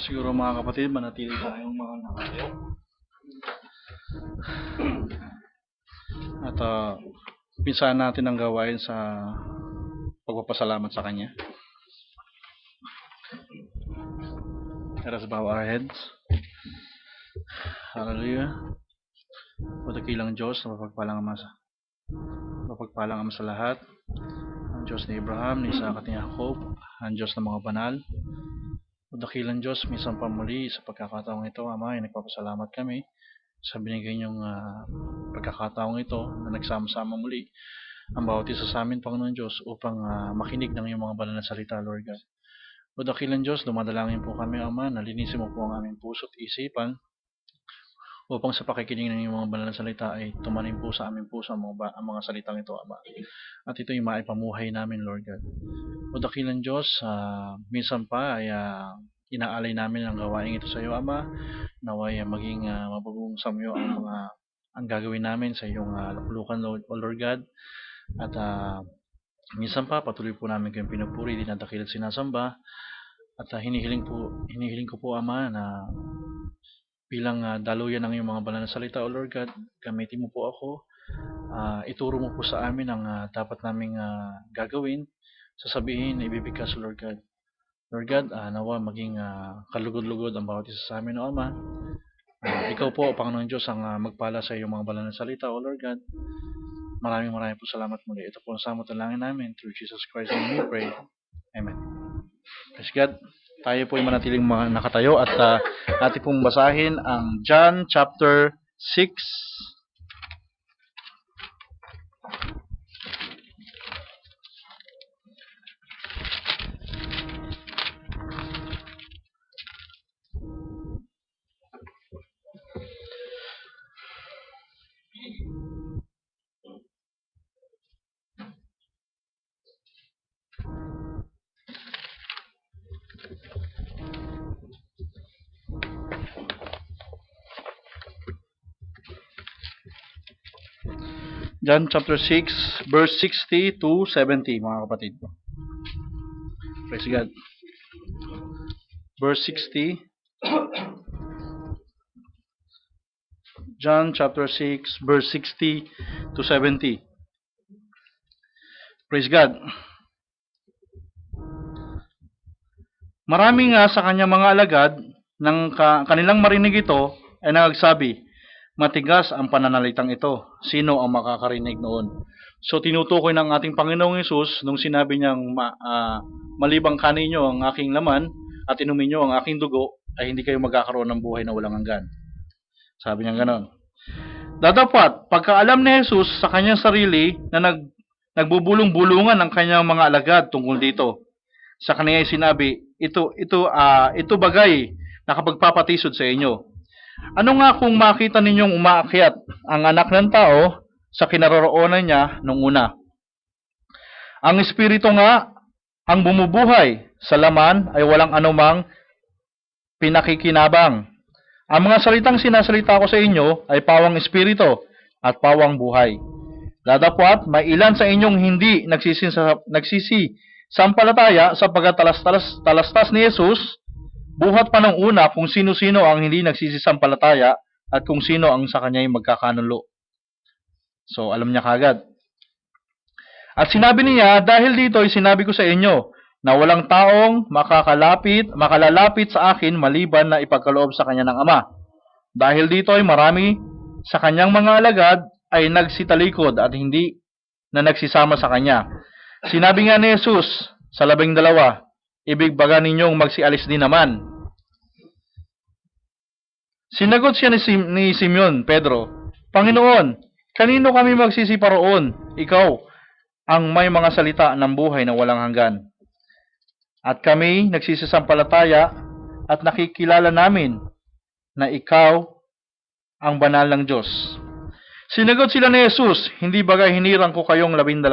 Siguro mga kapatid, manatili tayong mga nakatayo. At umpisahan natin ang gawain sa pagpapasalamat sa Kanya. Let us bow our heads. Hallelujah. Patakilang Diyos, mapagpalang Ama sa lahat. Ang Diyos ni Abraham, ni Isaac at ni Jacob, ang Diyos ng mga banal. Patakilang Diyos, minsan pa muli sa pagkakataong ito, Ama, ay nagpapasalamat kami sa binigay niyong pagkakataong ito na nagsama-sama muli ang bawat isa sa amin, Panginoon Diyos, upang makinig ng iyong mga banal na salita, Lord God. O dakilang Diyos, dumadalangin po kami, Ama, na linisin mo po ang aming puso at isipan upang sa pakikinig ng iyong mga banal na salita ay tumanim po sa aming puso ang mga salitang ito, Ama. At ito yung maipamuhay namin, Lord God. O dakilang Diyos, minsan pa ay inaalay namin ang gawain ito sa iyo, Ama. Naway maging mabagong samyo ang gagawin namin sa iyong luklukan, Lord God. At minsan pa patuloy po namin kayong pinupuri, dinadakil at sinasamba. At hinihiling ko po, Ama, na bilang daluyan ng iyong mga banal na salita, O Lord God, gamitin mo po ako. Ituro mo po sa amin ang dapat naming gagawin, sasabihin, ibibigkas, Lord God. Lord God, nawa maging kalugod-lugod ang bawat isa sa amin, O Ama. Ikaw po, Panginoon Diyos, ang magpala sa iyong mga banal na salita, O Lord God. Maraming po salamat muli. Ito po ang samot dalangin namin through Jesus Christ and we pray. Amen. Praise God. Tayo po ay manatiling mga nakatayo at ating pong basahin ang John chapter 6. John chapter 6, verse 60 to 70, mga kapatid. Praise God. Verse 60. John chapter 6, verse 60 to 70. Praise God. Maraming sa kanyang mga alagad, nang kanilang marinig ito, ay nagsabi, matigas ang pananalitang ito. Sino ang makakarinig noon? So tinutukoy ng ating Panginoong Hesus nung sinabi niyang malibang kanin niyo ang aking laman at inumin niyo ang aking dugo, ay hindi kayo magkakaroon ng buhay na walang hanggan. Sabi niya ganon. Dadapat, pagkaalam ni Hesus sa kanyang sarili na nagbubulong-bulungan ang kanyang mga alagad tungkol dito, sa kanya ay sinabi, ito bagay na kapagpapatisod sa inyo. Ano nga kung makita ninyong umaakyat ang anak ng tao sa kinaroroonan niya nung una? Ang espiritu nga ang bumubuhay, sa laman ay walang anumang pinakikinabang. Ang mga salitang sinasalita ko sa inyo ay pawang espiritu at pawang buhay. Dadapwat, may ilan sa inyong hindi nagsisisampalataya sapagkat talastas ni Jesus, buhat pa nung una kung sino-sino ang hindi nagsisisampalataya at kung sino ang sa kanya'y magkakanulo. So, alam niya kagad. At sinabi niya, dahil dito ay sinabi ko sa inyo, na walang taong makalalapit sa akin maliban na ipagkaloob sa kanya ng Ama. Dahil dito ay marami sa kanyang mga alagad ay nagsitalikod at hindi na nagsisama sa kanya. Sinabi nga ni Jesus sa 12, ibigbaga ninyong magsialis din naman. Sinagot siya ni Simeon Pedro, Panginoon, kanino kami magsisiparoon? Ikaw ang may mga salita ng buhay na walang hanggan. At kami nagsisisampalataya at nakikilala namin na ikaw ang banal ng Diyos. Sinagot sila ni Jesus, hindi bagay hinirang ko kayong 12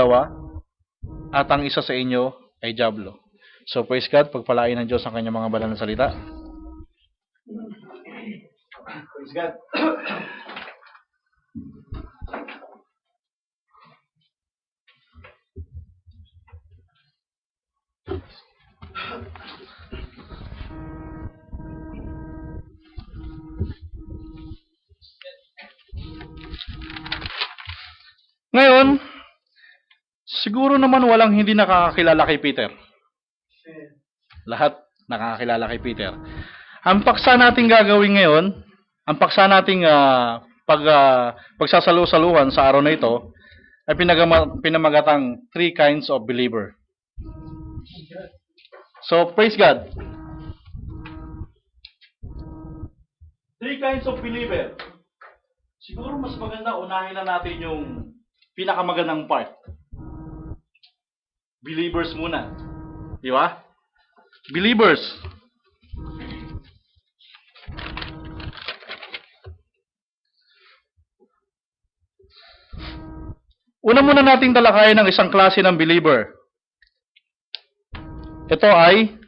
at ang isa sa inyo ay dyablo. So praise God, pagpalain ng Diyos ang kanyang mga banal na salita. Praise God. Siguro naman walang hindi nakakakilala kay Peter. Lahat nakakakilala kay Peter. Ang paksa nating gagawin ngayon, ang paksa nating pagsasalu-saluhan sa araw na ito, ay pinamagatang three kinds of believer. So, praise God. Three kinds of believer. Siguro mas maganda unahin na natin yung pinakamagandang part. Believers muna. Di ba? Believers. Una muna nating talakayin ang isang klase ng believer. Ito ay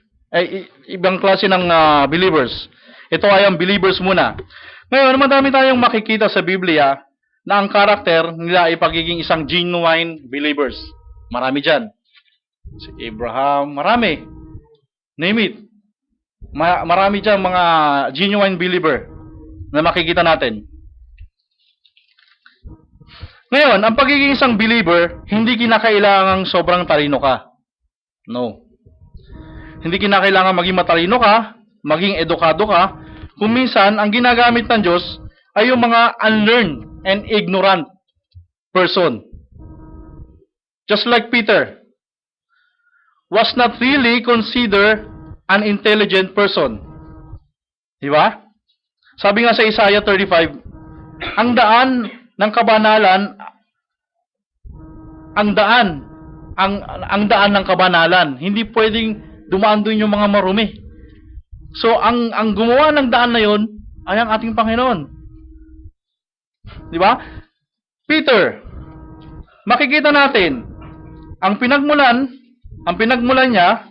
ibang klase ng believers. Ito ay ang believers muna. Ngayon, madami tayong makikita sa Biblia na ang karakter nila ay pagiging isang genuine believers. Marami dyan. Si Abraham, marami. Name it. Marami dyan mga genuine believer na makikita natin. Ngayon, ang pagiging isang believer, hindi kinakailangang sobrang talino ka. No. Hindi kinakailangan maging matalino ka, maging edukado ka. Kung minsan, ang ginagamit ng Diyos ay yung mga unlearned and ignorant person. Just like Peter was not really considered an intelligent person. Di ba? Sabi nga sa Isaiah 35, ang daan ng kabanalan, ang daan ng kabanalan, hindi pwedeng dumaan doon yung mga marumi. So, ang gumawa ng daan na yon ay ang ating Panginoon. Di ba? Peter, makikita natin, ang pinagmulan niya,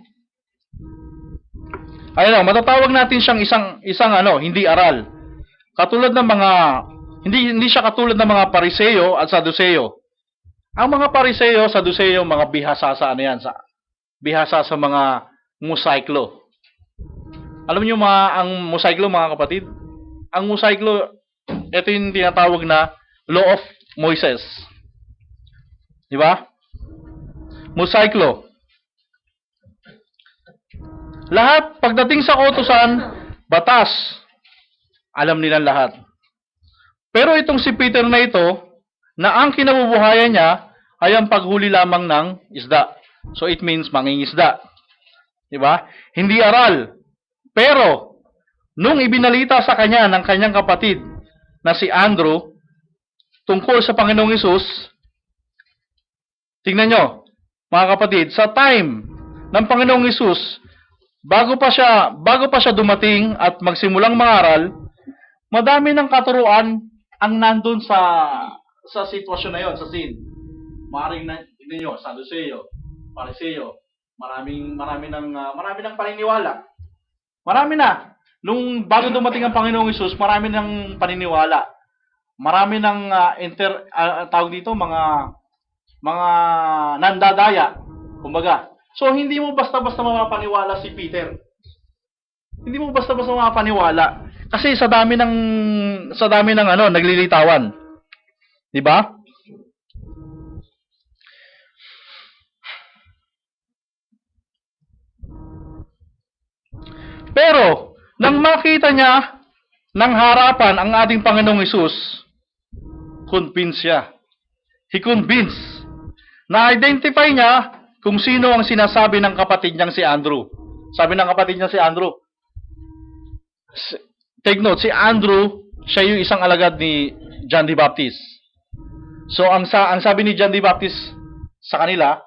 ayun, matatawag natin siyang isang hindi aral. Katulad ng mga, hindi siya katulad ng mga Pariseo at Saduceo. Ang mga Pariseo, Saduceo, mga bihasa sa bihasa sa mga mosaiklo. Alam niyo ang mosaiklo, mga kapatid? Ang mosaiklo, ito yung tinatawag na Law of Moses. Di ba? Mosaiklo. Lahat, pagdating sa kautusan, batas, alam nilang lahat. Pero itong si Peter na ito, na ang kinabubuhayan niya ay ang paghuli lamang ng isda. So it means mangingisda. Diba? Hindi aral. Pero, nung ibinalita sa kanya ng kanyang kapatid na si Andrew tungkol sa Panginoong Hesus, tingnan nyo, mga kapatid, sa time ng Panginoong Hesus, bago pa siya dumating at magsimulang mangaral, madami ng katuruan ang nandun sa sitwasyon na yon, sa scene. Maring na ninyo, Saduceo, Pariseo, marami ng paniniwala. Marami na. Nung bago dumating ang Panginoong Hesus, marami ng paniniwala. Marami ng tawag dito mga nandadaya, kumbaga. So hindi mo basta-basta mapapaniwala si Peter. Hindi mo basta-basta mapapaniwala kasi sa dami ng naglilitawan. 'Di ba? Pero nang makita niya ng harapan ang ating Panginoong Hesus, convinced siya. He convinced. Na-identify niya kung sino ang sinasabi ng kapatid niyang si Andrew. Sabi ng kapatid niya si Andrew, take note, si Andrew, siya yung isang alagad ni John the Baptist. So, ang sabi ni John the Baptist sa kanila,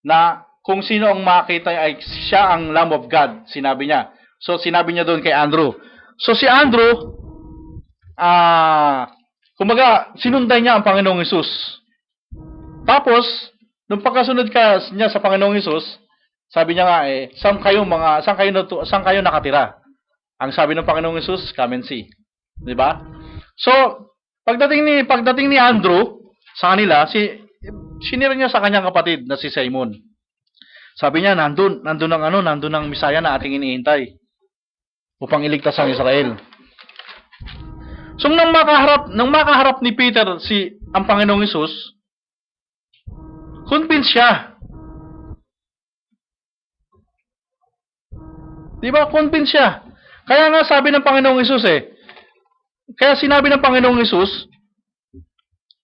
na kung sino ang makita ay siya ang Lamb of God, sinabi niya. So, sinabi niya doon kay Andrew. So, si Andrew, kumbaga, sinundan niya ang Panginoong Hesus. Tapos, nung pagkasunod niya sa Panginoong Hesus, sabi niya nga, saan kayo nakatira? Ang sabi ng Panginoong Hesus, come and see. 'Di ba? So, pagdating ni Andrew sa kanila, sinira niya sa kanyang kapatid na si Simon. Sabi niya, nandun ang Misaya na ating iniintay upang iligtas ang Israel. So, nang makaharap ni Peter ang Panginoong Hesus, Convince siya. Di ba? Convince siya. Kaya nga sabi ng Panginoong Hesus kaya sinabi ng Panginoong Hesus,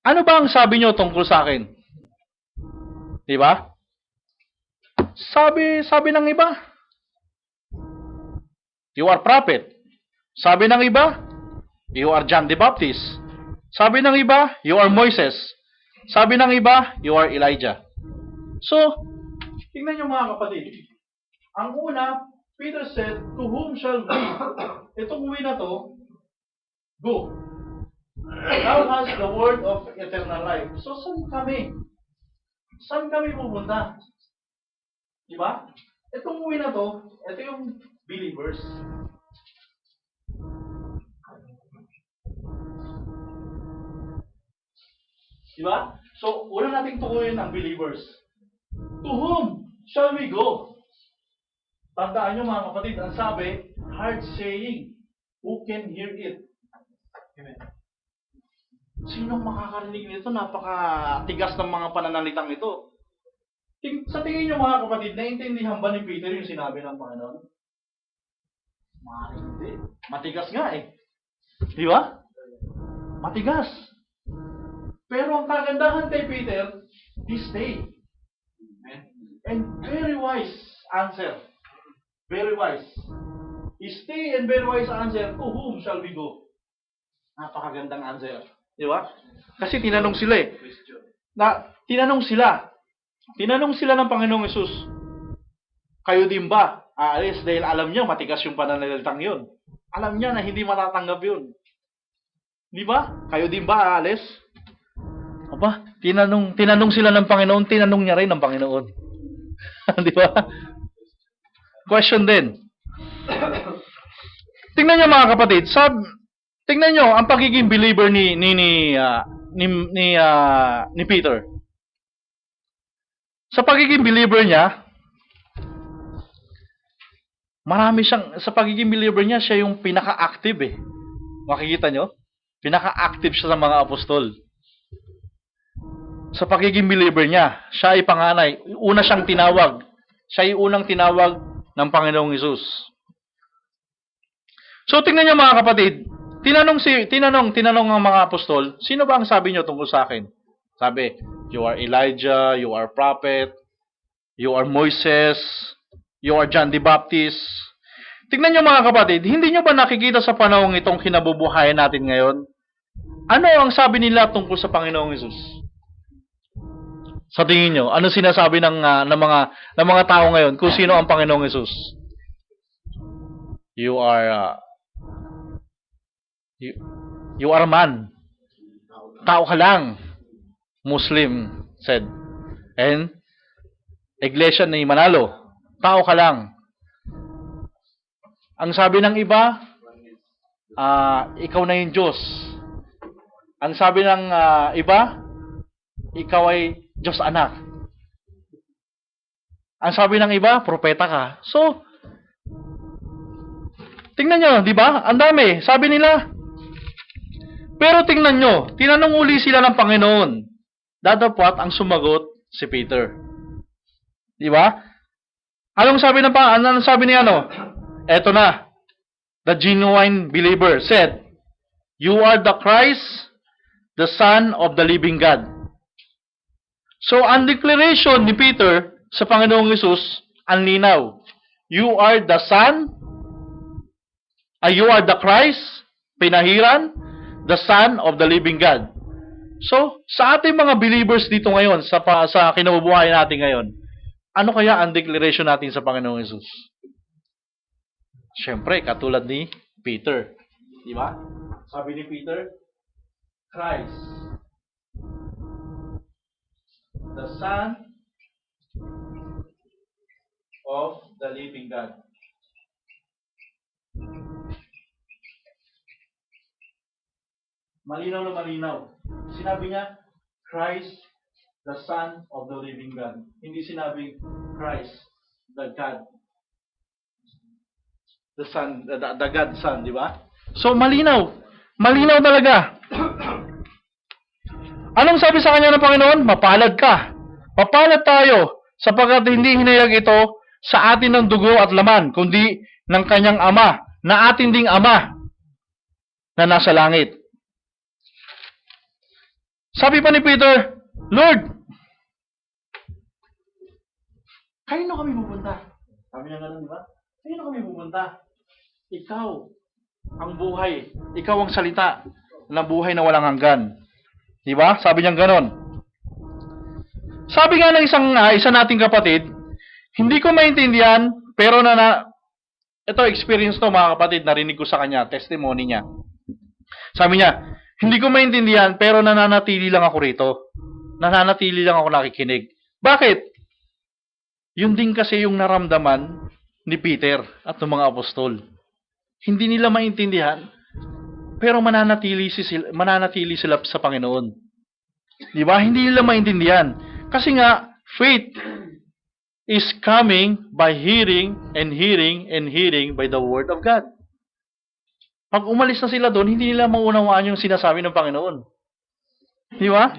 ano ba ang sabi nyo tungkol sa akin? Di ba? Sabi ng iba, you are prophet. Sabi ng iba, you are John the Baptist. Sabi ng iba, you are Moses. Sabi ng iba, you are Elijah. So, tingnan nyo mga kapatid. Ang una, Peter said, to whom shall we? Itong we na to, go. Thou hast the word of eternal life. So, saan kami? Saan kami pupunta? Diba? Itong we na to, ito yung believers. Diba? So, una nating tukuyin ang believers. To whom shall we go? Tandaan nyo mga kapatid, ang sabi, hard saying, who can hear it? Amen. Sinong makakarinig nito? Napakatigas ng mga pananalitang ito. Sa tingin nyo mga kapatid, naintindihan ba ni Peter yung sinabi ng Panginoon? Hindi. Matigas nga Di ba? Matigas. Pero ang kagandahan kay Peter, he stayed. And very wise answer. Very wise. He stayed and very wise answer, to whom shall we go? Napakagandang answer. Di ba? Kasi tinanong sila Tinanong sila ng Panginoong Hesus, kayo din ba aalis? Dahil alam niya, matigas yung pananalitang yun. Alam niya na hindi matatanggap yun. Di ba? Kayo din ba aalis? Aba, tinanong sila ng Panginoon, tinanong niya rin ng Panginoon. Di ba? Question din. Tingnan niyo mga kapatid, tingnan niyo ang pagiging believer ni Peter. Sa pagiging believer niya, sa pagiging believer niya, siya yung pinaka-active Makikita niyo? Pinaka-active siya sa mga apostol. Sa pagiging believer niya, siya ay panganay. Una siyang tinawag. Siya ay unang tinawag ng Panginoong Hesus. So tingnan niyo mga kapatid, tinanong ang mga apostol, sino ba ang sabi niyo tungkol sa akin? Sabi, you are Elijah, you are prophet, you are Moses, you are John the Baptist. Tingnan niyo mga kapatid, hindi niyo ba nakikita sa panahong itong kinabubuhayan natin ngayon? Ano ang sabi nila tungkol sa Panginoong Hesus? Sa tingin niyo, ano sinasabi ng mga tao ngayon kung sino ang Panginoong Hesus? You are a man. Tao ka lang. Muslim said. And Iglesia ni Manalo, tao ka lang. Ang sabi ng iba, ikaw na yung Diyos. Ang sabi ng iba, ikaw ay Diyos anak. Ang sabi ng iba, propeta ka. So, tingnan nyo, di ba? Ang dami. Sabi nila. Pero tingnan nyo, tinanong uli sila ng Panginoon. Datapwat ang sumagot si Peter. Di ba? Anong sabi ni Eto na. The genuine believer said, you are the Christ, the Son of the living God. So, ang declaration ni Peter sa Panginoong Hesus, ang linaw. You are the Son, you are the Christ, pinahiran, the Son of the living God. So, sa ating mga believers dito ngayon, sa kinabubuhay natin ngayon, ano kaya ang declaration natin sa Panginoong Hesus? Siyempre, katulad ni Peter. Di ba? Sabi ni Peter, Christ, the Son of the living God. Malinaw na malinaw. Sinabi niya, Christ, the Son of the living God. Hindi sinabing Christ, the God. The Son, the God Son, di ba? So, malinaw. Malinaw talaga. Anong sabi sa kanya ng Panginoon? Mapalad ka. Papalad tayo sapagkat hindi hinayag ito sa atin ng dugo at laman, kundi ng kanyang ama, na atin ding ama na nasa langit. Sabi pa ni Peter, Lord, kanino kami pupunta? Sabi niya gano'n, di ba? Kanino kami pupunta? Ikaw ang buhay. Ikaw ang salita na buhay na walang hanggan. Di ba? Sabi niya gano'n. Sabi nga ng isa nating kapatid, hindi ko maintindihan, pero ito experience to mga kapatid, narinig ko sa kanya, testimony niya. Sabi niya, hindi ko maintindihan, pero nananatili lang ako rito. Nananatili lang ako nakikinig. Bakit? Yun din kasi yung naramdaman ni Peter at ng mga apostol. Hindi nila maintindihan, pero mananatili sila sa Panginoon. Di ba? Hindi nila maintindihan. Kasi nga, faith is coming by hearing and hearing and hearing by the Word of God. Pag umalis na sila doon, hindi nila maunawaan yung sinasabi ng Panginoon. Di ba?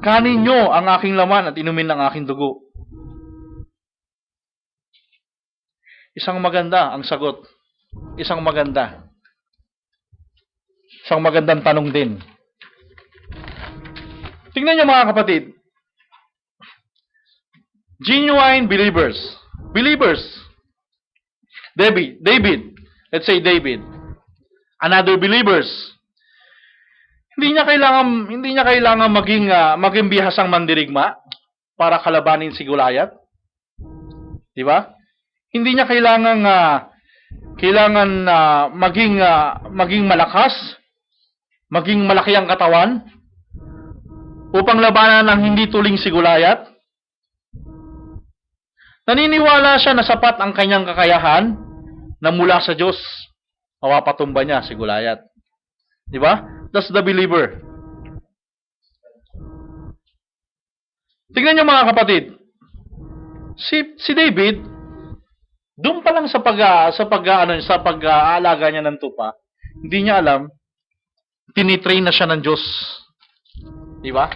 Kanin nyo ang aking laman at inumin ng aking dugo. Isang maganda ang sagot. Isang magandang tanong din. Tingnan nyo mga kapatid. Genuine believers. David. Let's say David. Another believers. Hindi niya kailangan maging bihasang mandirigma para kalabanin si Goliath. Di ba? Hindi niya kailangan maging malakas, maging malaki ang katawan upang labanan ng hindi tuling si Goliath. Naniniwala siya na sapat ang kanyang kakayahan na mula sa Diyos. Mapapatumba niya si Goliath. Di ba? That's the believer. Tingnan niyo mga kapatid. Si David, doon pa lang sa pag-aalaga niya ng tupa, hindi niya alam, tinitrain na siya ng Diyos. Di ba?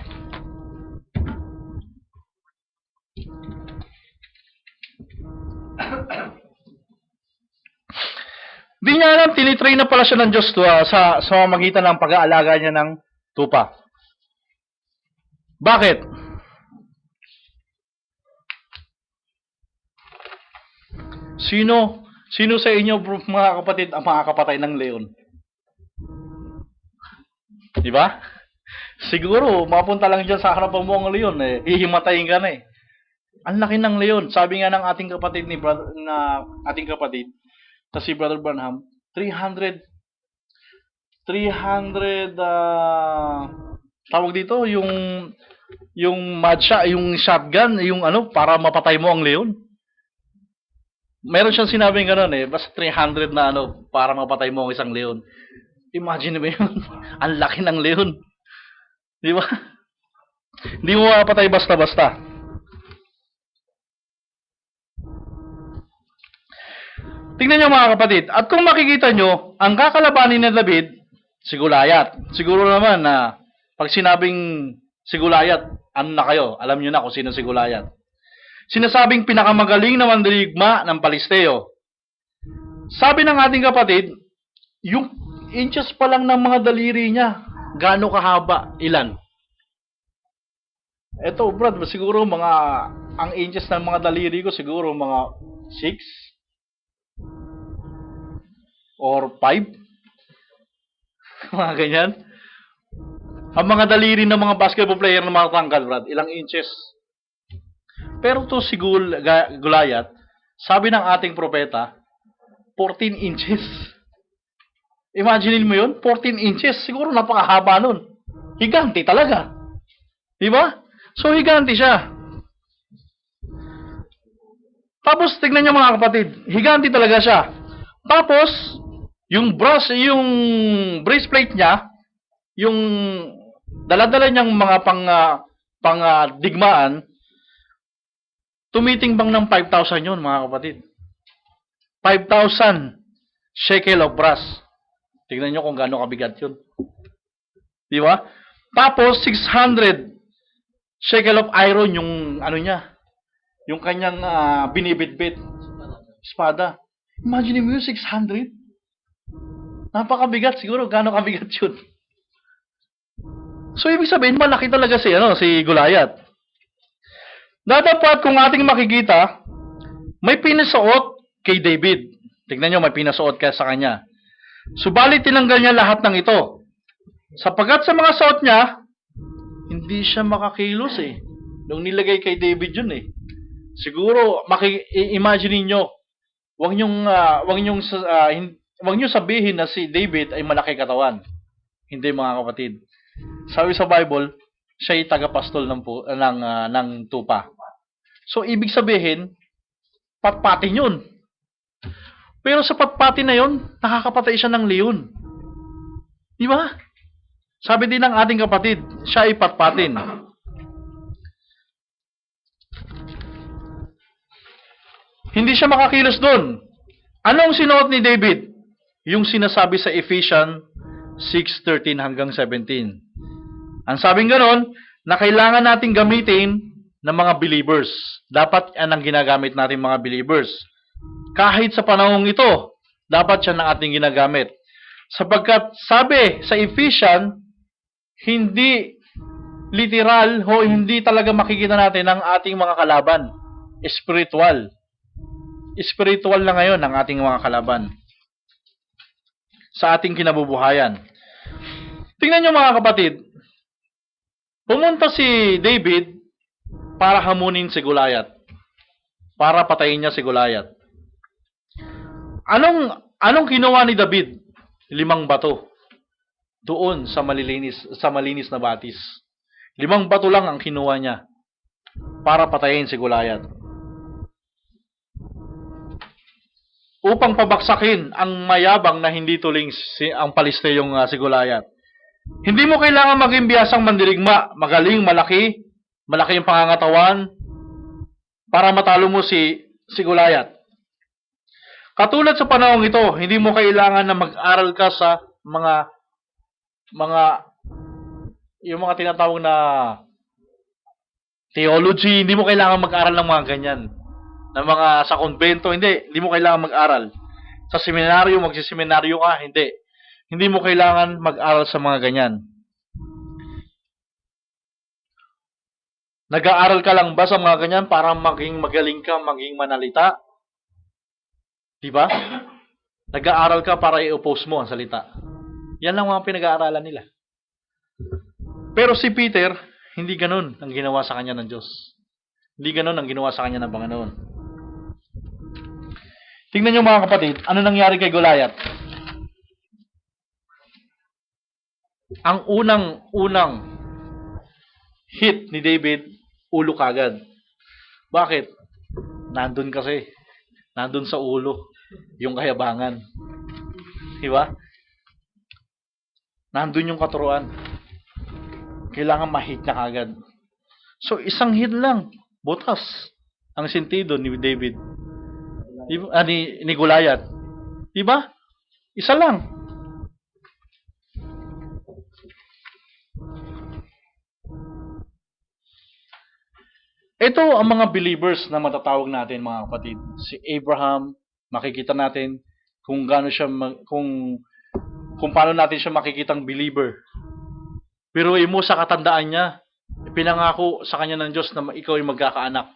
Di niya alam, tinitrain na pala siya ng Diyos sa magitan ng pag-aalaga niya ng tupa. Bakit? Sino sa inyo, mga kapatid, ang makakapatay ng leon? Di ba? Siguro, mapunta lang dyan sa harapan mo ang leon, hihimatayin ka na . Ang laki ng leon. Sabi nga ng ating kapatid na si Brother Branham, 300 tawag dito, yung shotgun, para mapatay mo ang leon. Meron siyang sinabing gano'n basta 300 na para mapatay mo ang isang leon. Imagine mo yun. Ang laki ng leon. Di ba? Hindi mo mapatay basta-basta. Tingnan niyo mga kapatid. At kung makikita nyo, ang kakalabanin ni David, si Goliath. Siguro naman na pag sinabing si Goliath, ano na kayo? Alam niyo na kung sino si Goliath. Sinasabing pinakamagaling na mandirigma ng Palisteo. Sabi ng ating kapatid, yung inches pa lang ng mga daliri niya, gaano kahaba? Ilan? Ito, Brad, siguro ang inches ng mga daliri ko, siguro mga 6 or 5. Mga ganyan. Ang mga daliri ng mga basketball player na mga tangkad, Brad, ilang inches? Pero to si Goliath, sabi ng ating propeta, 14 inches. Imagine mo yun? 14 inches. Siguro napakahaba nun. Higanti talaga. Di ba? So, higanti siya. Tapos, tignan niyo mga kapatid. Higanti talaga siya. Tapos, yung breastplate niya, yung dala-dala niyang mga digmaan, tumitingbang ng 5,000 yun, mga kapatid. 5,000 shekel of brass. Tingnan nyo kung gaano kabigat yun. Di ba? Tapos 600 shekel of iron yung ano niya, yung kanyang binibitbit, espada. Imagine mo yung 600. Napakabigat siguro, gaano kabigat yun. So ibig sabihin malaki talaga si Goliath. Dapat kung ating makikita, may pinasuot kay David. Tingnan nyo, may pinasuot ka sa kanya. Subalit tinanggal niya lahat ng ito. Sapagat sa mga suot niya, hindi siya makakilos eh. Nung nilagay kay David yun eh. Siguro, imagine niyo, wag niyong sabihin na si David ay malaki katawan. Hindi mga kapatid. Sabi sa Bible, siya ay tagapastol ng tupa. So, ibig sabihin, patpatin yun. Pero sa patpatin na yun, nakakapatay siya ng leon. Di ba? Sabi din ng ating kapatid, siya ay patpatin. Hindi siya makakilos doon. Anong sinuot ni David? Yung sinasabi sa Ephesians 6:13 hanggang 17. Ang sabing ganon, na kailangan nating gamitin ng mga believers. Dapat yan ang ginagamit natin mga believers. Kahit sa panahong ito, dapat yan ang ating ginagamit. Sapagkat sabi sa Ephesians, hindi literal o hindi talaga makikita natin ang ating mga kalaban. Spiritual. Spiritual na ngayon ang ating mga kalaban. Sa ating kinabubuhayan. Tingnan nyo mga kapatid, pumunta si David para hamunin si Goliath. Para patayin niya si Goliath. Anong ginawa ni David? 5 bato. Doon sa malinis na batis. 5 bato lang ang kinuha niya para patayin si Goliath. Upang pabaksakin ang mayabang na hindi tuling ang Palisteyong si Goliath. Hindi mo kailangan maging biyasang mandirigma, magaling, malaki yung pangangatawan para matalo mo si Goliath. Katulad sa panahong ito, hindi mo kailangan na mag-aral ka sa yung mga tinatawag na theology, hindi mo kailangan mag-aral ng mga ganyan. Ng mga sa konbento, hindi mo kailangan mag-aral. Sa seminaryo, magsiseminaryo ka, hindi. Hindi mo kailangan mag-aral sa mga ganyan. Nag-aaral ka lang ba sa mga ganyan para maging magaling ka, maging manalita? Diba? Nag-aaral ka para i-oppose mo ang salita. Yan lang mga pinag-aaralan nila. Pero si Peter, hindi ganun ang ginawa sa kanya ng Diyos. Hindi ganun ang ginawa sa kanya ng Panginoon. Tingnan nyo mga kapatid, ano nangyari kay Goliath? Ang unang hit ni David, ulo kagad. Bakit? Nandun sa ulo, yung kayabangan. Diba? Nandun yung katuruan. Kailangan ma-hit na kagad. So, isang hit lang, butas ang sentido ni David. Ni Goliath. Diba? Isa lang. Ito ang mga believers na matatawag natin mga kapatid. Si Abraham, makikita natin kung gaano siya kung paano natin siya makikitang believer. Pero mo sa katandaan niya, pinangako sa kanya ng Diyos na ikaw ay magkakaanak.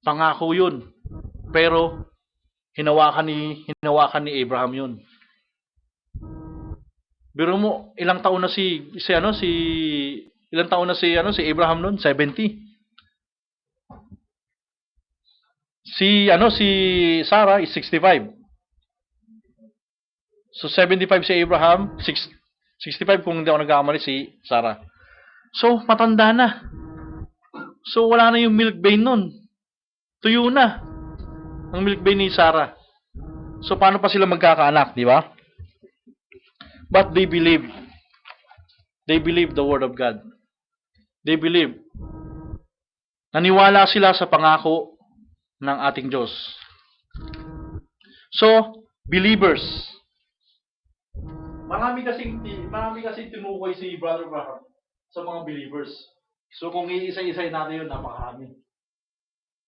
Pangako 'yun. Pero hinawakan ni Abraham 'yun. Pero mo ilang taon na si Abraham noon? 70. Si Sarah is 65. So 75 si Abraham, 65 kung hindi ako nagkakamali si Sarah. So matanda na. So wala na yung milk vein nun. Tuyo na ang milk vein ni Sarah. So paano pa sila magkakaanak, di ba? But they believe the word of God. They believe. Naniwala sila sa pangako ng ating Diyos. So, believers. Marami kasing tinukoy si Brother Abraham sa mga believers. So kung iisa-isay natin yun, napakarami.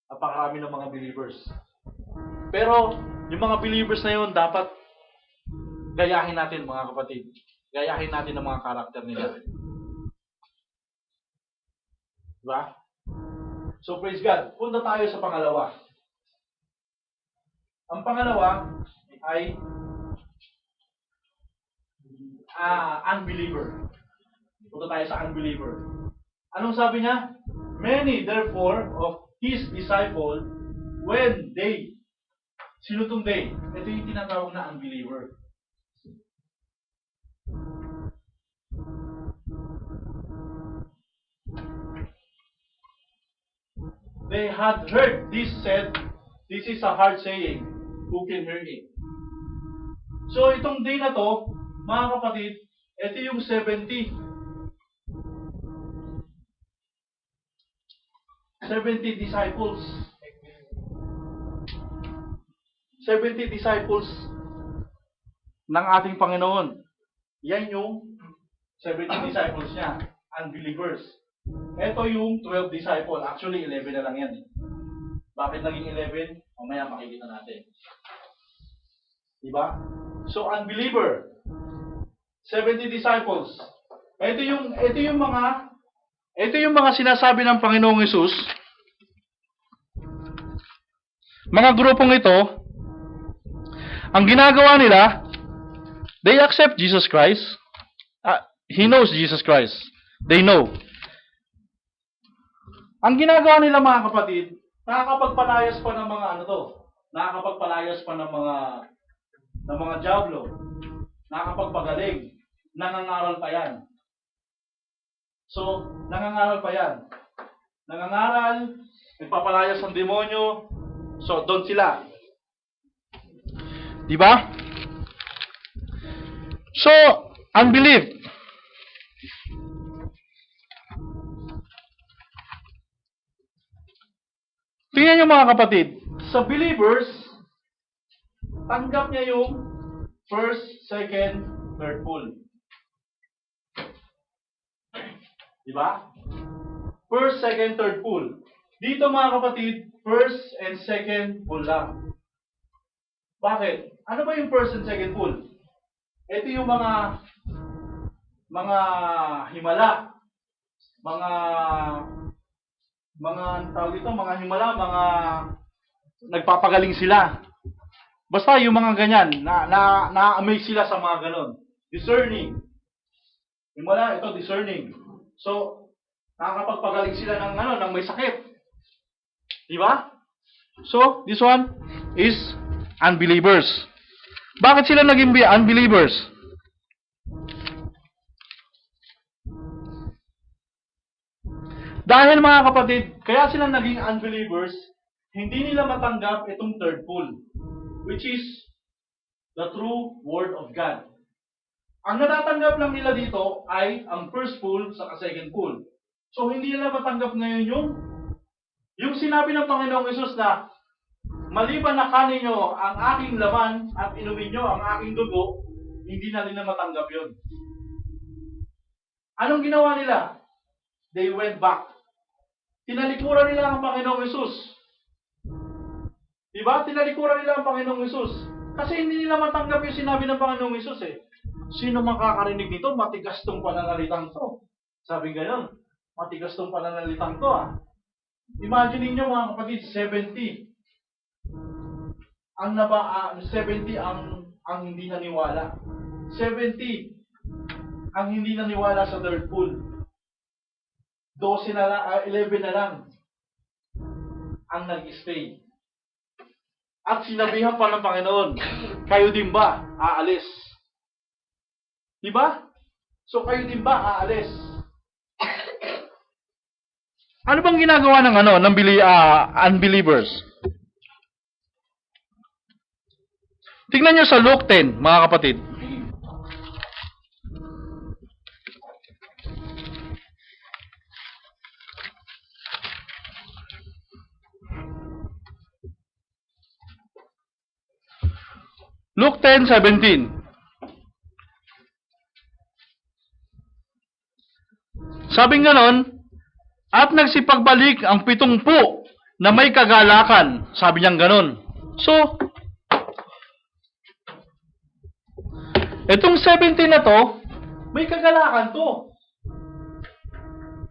Napakarami ng mga believers. Pero yung mga believers na yun, dapat gayahin natin mga kapatid. Gayahin natin ang mga karakter nila. Diba? So praise God. Punta tayo sa pangalawa. Ang pangalawa ay unbeliever. Punta tayo sa unbeliever. Anong sabi niya? Many therefore of his disciples, when they, sino itong they? Ito yung tinatawag na unbeliever. They had heard this said, this is a hard saying, who can hear it? So itong day na to, mga kapatid, ito yung 70 disciples. 70 disciples ng ating Panginoon. Yan yung 70 disciples niya, unbelievers. Ito yung 12 disciples. Actually, 11 na lang yan. Bakit naging 11? Mamaya makikita natin. Diba? So, unbeliever. 70 disciples. Ito yung mga sinasabi ng Panginoong Hesus. Mga grupong ito, ang ginagawa nila, they accept Jesus Christ. He knows Jesus Christ. They know. Ang ginagawa nila mga kapatid, nakakapagpalayas pa ng mga nakakapagpalayas pa ng mga diablo, nakakapagpagaling, nangangaral pa yan. So, nangangaral pa yan. Nangangaral, nagpapalayas ng demonyo, so doon sila. Diba? So, unbelief. Tingnan nyo mga kapatid, sa believers, tanggap niya yung first, second, third pull. Diba? First, second, third pull. Dito mga kapatid, first and second pull lang. Bakit? Ano ba yung first and second pull? Ito yung mga himala, tawag dito, mga himala, mga nagpapagaling sila. Basta yung mga ganyan, na-amaze sila sa mga ganon. Discerning. Himala, ito discerning. So, nakakapagpagaling sila ng may sakit. Diba? So, this one is unbelievers. Bakit sila naging unbelievers? Dahil mga kapatid, kaya sila naging unbelievers, hindi nila matanggap itong third pull, which is the true Word of God. Ang natatanggap lang nila dito ay ang first pull sa second pull. So hindi nila matanggap ngayon yung sinabi ng Panginoong Hesus na maliban na kanin nyo ang aking laman at inumin nyo ang aking dugo, hindi na nila matanggap yun. Anong ginawa nila? They went back. Tinalikuran nila ang Panginoong Hesus. Diba? Tinalikuran nila ang Panginoong Hesus. Kasi hindi nila matanggap yung sinabi ng Panginoong Hesus eh. Sino makakarinig nito? Matigas tong pananalitang to. Sabi gayon, matigas tong pananalitang to ah. Imagine niyo mga kapatid, 70 ang hindi naniwala. 70 ang hindi naniwala sa third pull. 12 na lang, 11 na lang ang nag-stay. At sinabihan pa ng Panginoon, kayo din ba aalis? Diba? So kayo din ba aalis? Ano bang ginagawa ng unbelievers? Tingnan nyo sa Luke 10, mga kapatid. Luke 10:17. Sabing ganon, at nagsipagbalik ang 70 na may kagalakan. Sabi niyang ganon. So, itong 70 na to, may kagalakan to.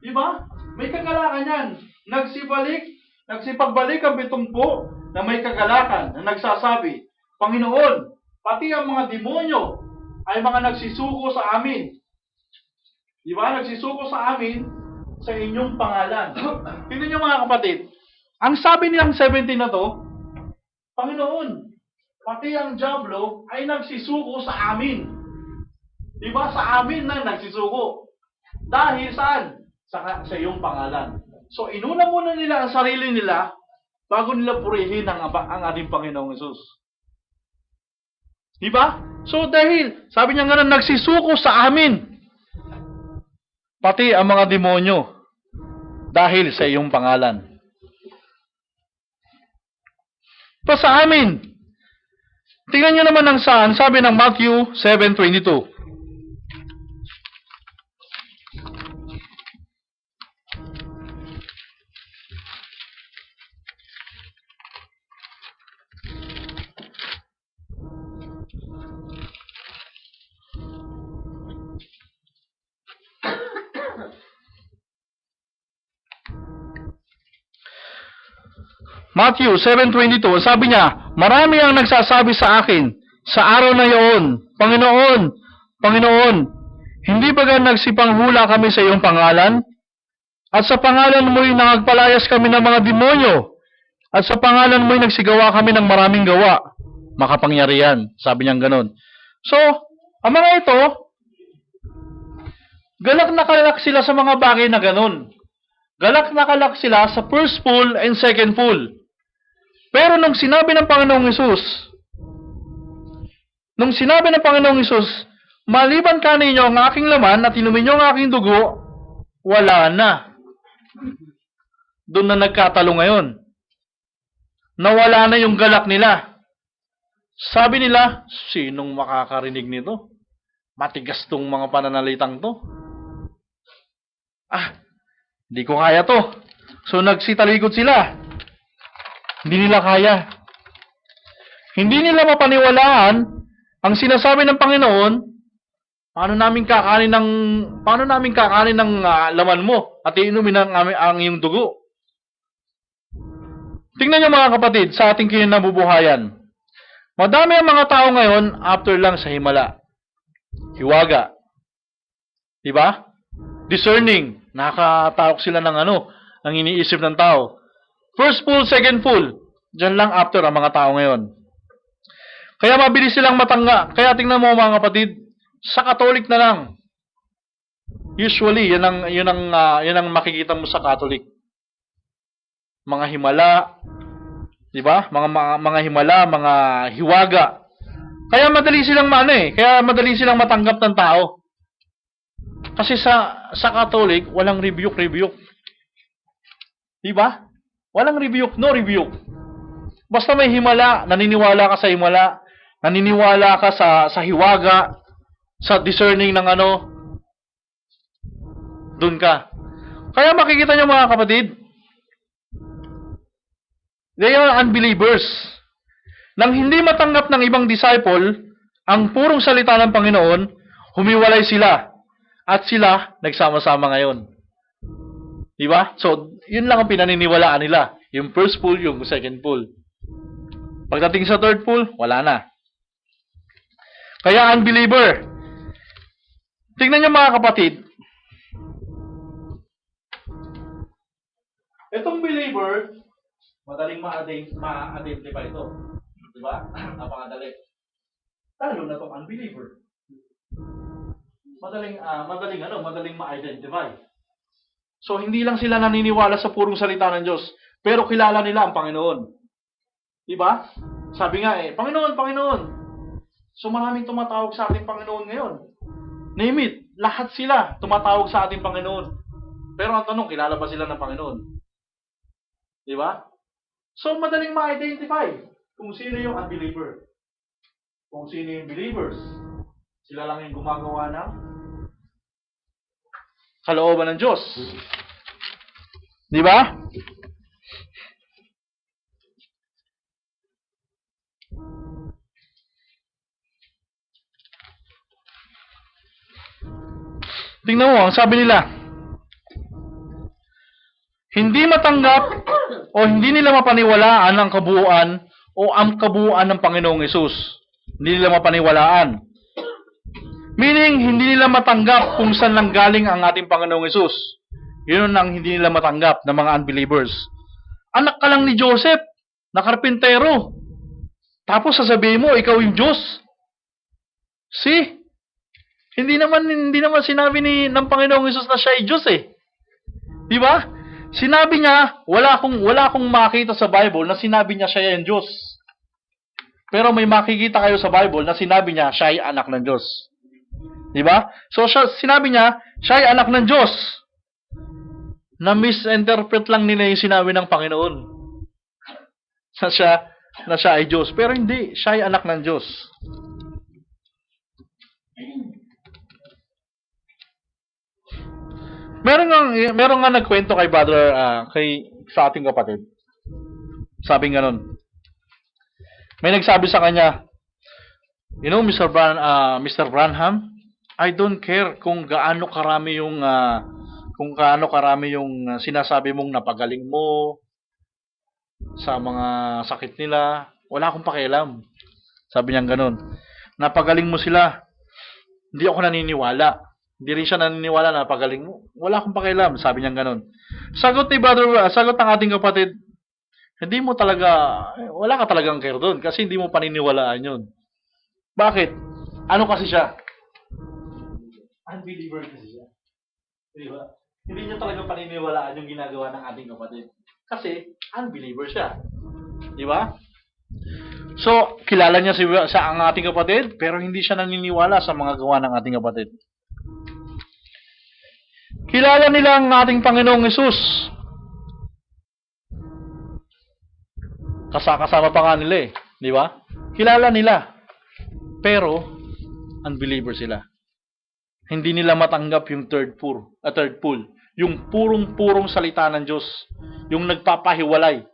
Diba? May kagalakan yan. Nagsipagbalik ang 70 na may kagalakan na nagsasabi, Panginoon, pati ang mga demonyo ay mga nagsisuko sa amin. Diba? Nagsisuko sa amin sa inyong pangalan. Tingnan niyo mga kapatid. Ang sabi nilang 70 na to, Panginoon, pati ang diablo ay nagsisuko sa amin. Diba? Sa amin na nagsisuko. Dahil saan? Sa iyong pangalan. So, inuna muna nila ang sarili nila bago nila purihin ang ating Panginoong Hesus. Diba? So, dahil, sabi niya nga nagsisuko sa amin. Pati ang mga demonyo. Dahil sa iyong pangalan. Pa sa amin. Tingnan nyo naman ang saan. Sabi ng Matthew 7:22. Matthew 7:22, sabi niya, marami ang nagsasabi sa akin sa araw na iyon, Panginoon, Panginoon, hindi ba nagsipanghula kami sa iyong pangalan? At sa pangalan mo'y nagpalayas kami ng mga demonyo? At sa pangalan mo'y nagsigawa kami ng maraming gawa? Makapangyarihan, sabi niyang ganon. So, ang mga ito, galak na kalak sila sa mga bagay na ganon. Galak na kalak sila sa first full and second full. Pero nung sinabi ng Panginoong Hesus, maliban kaninyo ang aking laman at inumin nyo ang aking dugo, wala na. Doon na nagkatalo ngayon. Nawala na yung galak nila. Sabi nila, sinong makakarinig nito? Matigas tong mga pananalitang to. Di ko kaya to. So nagsitalikod sila. Hindi nila kaya. Hindi nila mapaniwalaan ang sinasabi ng Panginoon, paano namin kakanin ng laman mo at iinumin ang iyong dugo. Tingnan niyo mga kapatid sa ating kinabubuhayan. Madami ang mga tao ngayon after lang sa himala. Hiwaga. Diba? Discerning. Nakatawag sila ng ang iniisip ng tao. First full, second full. Diyan lang after ang mga tao ngayon. Kaya mabilis silang matangga. Kaya tingnan mo mga kapatid, sa Katolik na lang. Usually, yan ang makikita mo sa Katolik. Mga himala, di ba? Mga himala, mga hiwaga. Kaya madali silang kaya madali silang matanggap ng tao. Kasi sa Katolik, walang rebuke. Di ba? Walang rebuke, no rebuke. Basta may himala, naniniwala ka sa himala, naniniwala ka sa hiwaga, sa discerning ng dun ka. Kaya makikita nyo mga kapatid, they are unbelievers. Nang hindi matanggap ng ibang disciple, ang purong salita ng Panginoon, humiwalay sila. At sila, nagsama-sama ngayon. Diba? So, yun lang ang pinaniniwalaan nila. Yung first pool, yung second pool. Pagdating sa third pool, wala na. Kaya unbeliever. Tingnan niyo mga kapatid. Itong believer, madaling ma-identify ito. Diba? Napakadali. Lalo na itong unbeliever. Madaling ma-identify. So, hindi lang sila naniniwala sa purong salita ng Diyos, pero kilala nila ang Panginoon. Diba? Sabi nga Panginoon, Panginoon. So, maraming tumatawag sa ating Panginoon ngayon. Name it, lahat sila tumatawag sa ating Panginoon. Pero ang tanong, kilala ba sila ng Panginoon? Diba? So, madaling ma-identify kung sino yung unbeliever. Kung sino yung believers. Sila lang yung gumagawa ng kalooban ng Diyos. Di ba? Tingnan mo, ang sabi nila, hindi matanggap o hindi nila mapaniwalaan ang kabuuan o ang kabuuan ng Panginoong Hesus. Hindi nila mapaniwalaan. Meaning, hindi nila matanggap kung saan lang galing ang ating Panginoong Hesus. Yun ang hindi nila matanggap ng mga unbelievers. Anak ka lang ni Joseph, na karpintero. Tapos sasabihin mo, ikaw yung Diyos. See? Hindi naman sinabi ng Panginoong Hesus na siya ay Diyos eh. Di ba? Sinabi niya, wala akong makita sa Bible na sinabi niya siya ay Diyos. Pero may makikita kayo sa Bible na sinabi niya siya ay anak ng Diyos. Di ba? So sinabi niya, siya ay anak ng Diyos. Na-misinterpret lang nila yung sinabi ng Panginoon. Na siya ay Diyos. Pero hindi, siya ay anak ng Diyos. Meron nga nagkwento kay brother, sa ating kapatid. Sabi nga nun, may nagsabi sa kanya, you know, Mr. Branham, I don't care kung gaano karami yung sinasabi mong napagaling mo sa mga sakit nila. Wala akong pakialam. Sabi niya ganun. Napagaling mo sila. Hindi ako naniniwala. Hindi rin siya naniniwala na napagaling mo. Wala akong pakialam. Sabi niya ganun. Sagot ng ating kapatid, wala ka talagang care doon kasi hindi mo paniniwalaan yun. Bakit? Ano kasi siya? Unbeliever kasi siya. Diba? Hindi niya talaga paniniwalaan yung ginagawa ng ating kapatid. Kasi, unbeliever siya. Diba? So, kilala niya sa ang ating kapatid, pero hindi siya naniniwala sa mga gawa ng ating kapatid. Kilala nila ang ating Panginoong Hesus. Kasama pa nga nila eh. Di ba? Kilala nila. Pero, unbeliever sila. Hindi nila matanggap yung third pool. Yung purong salita ng Diyos. Yung nagpapahiwalay.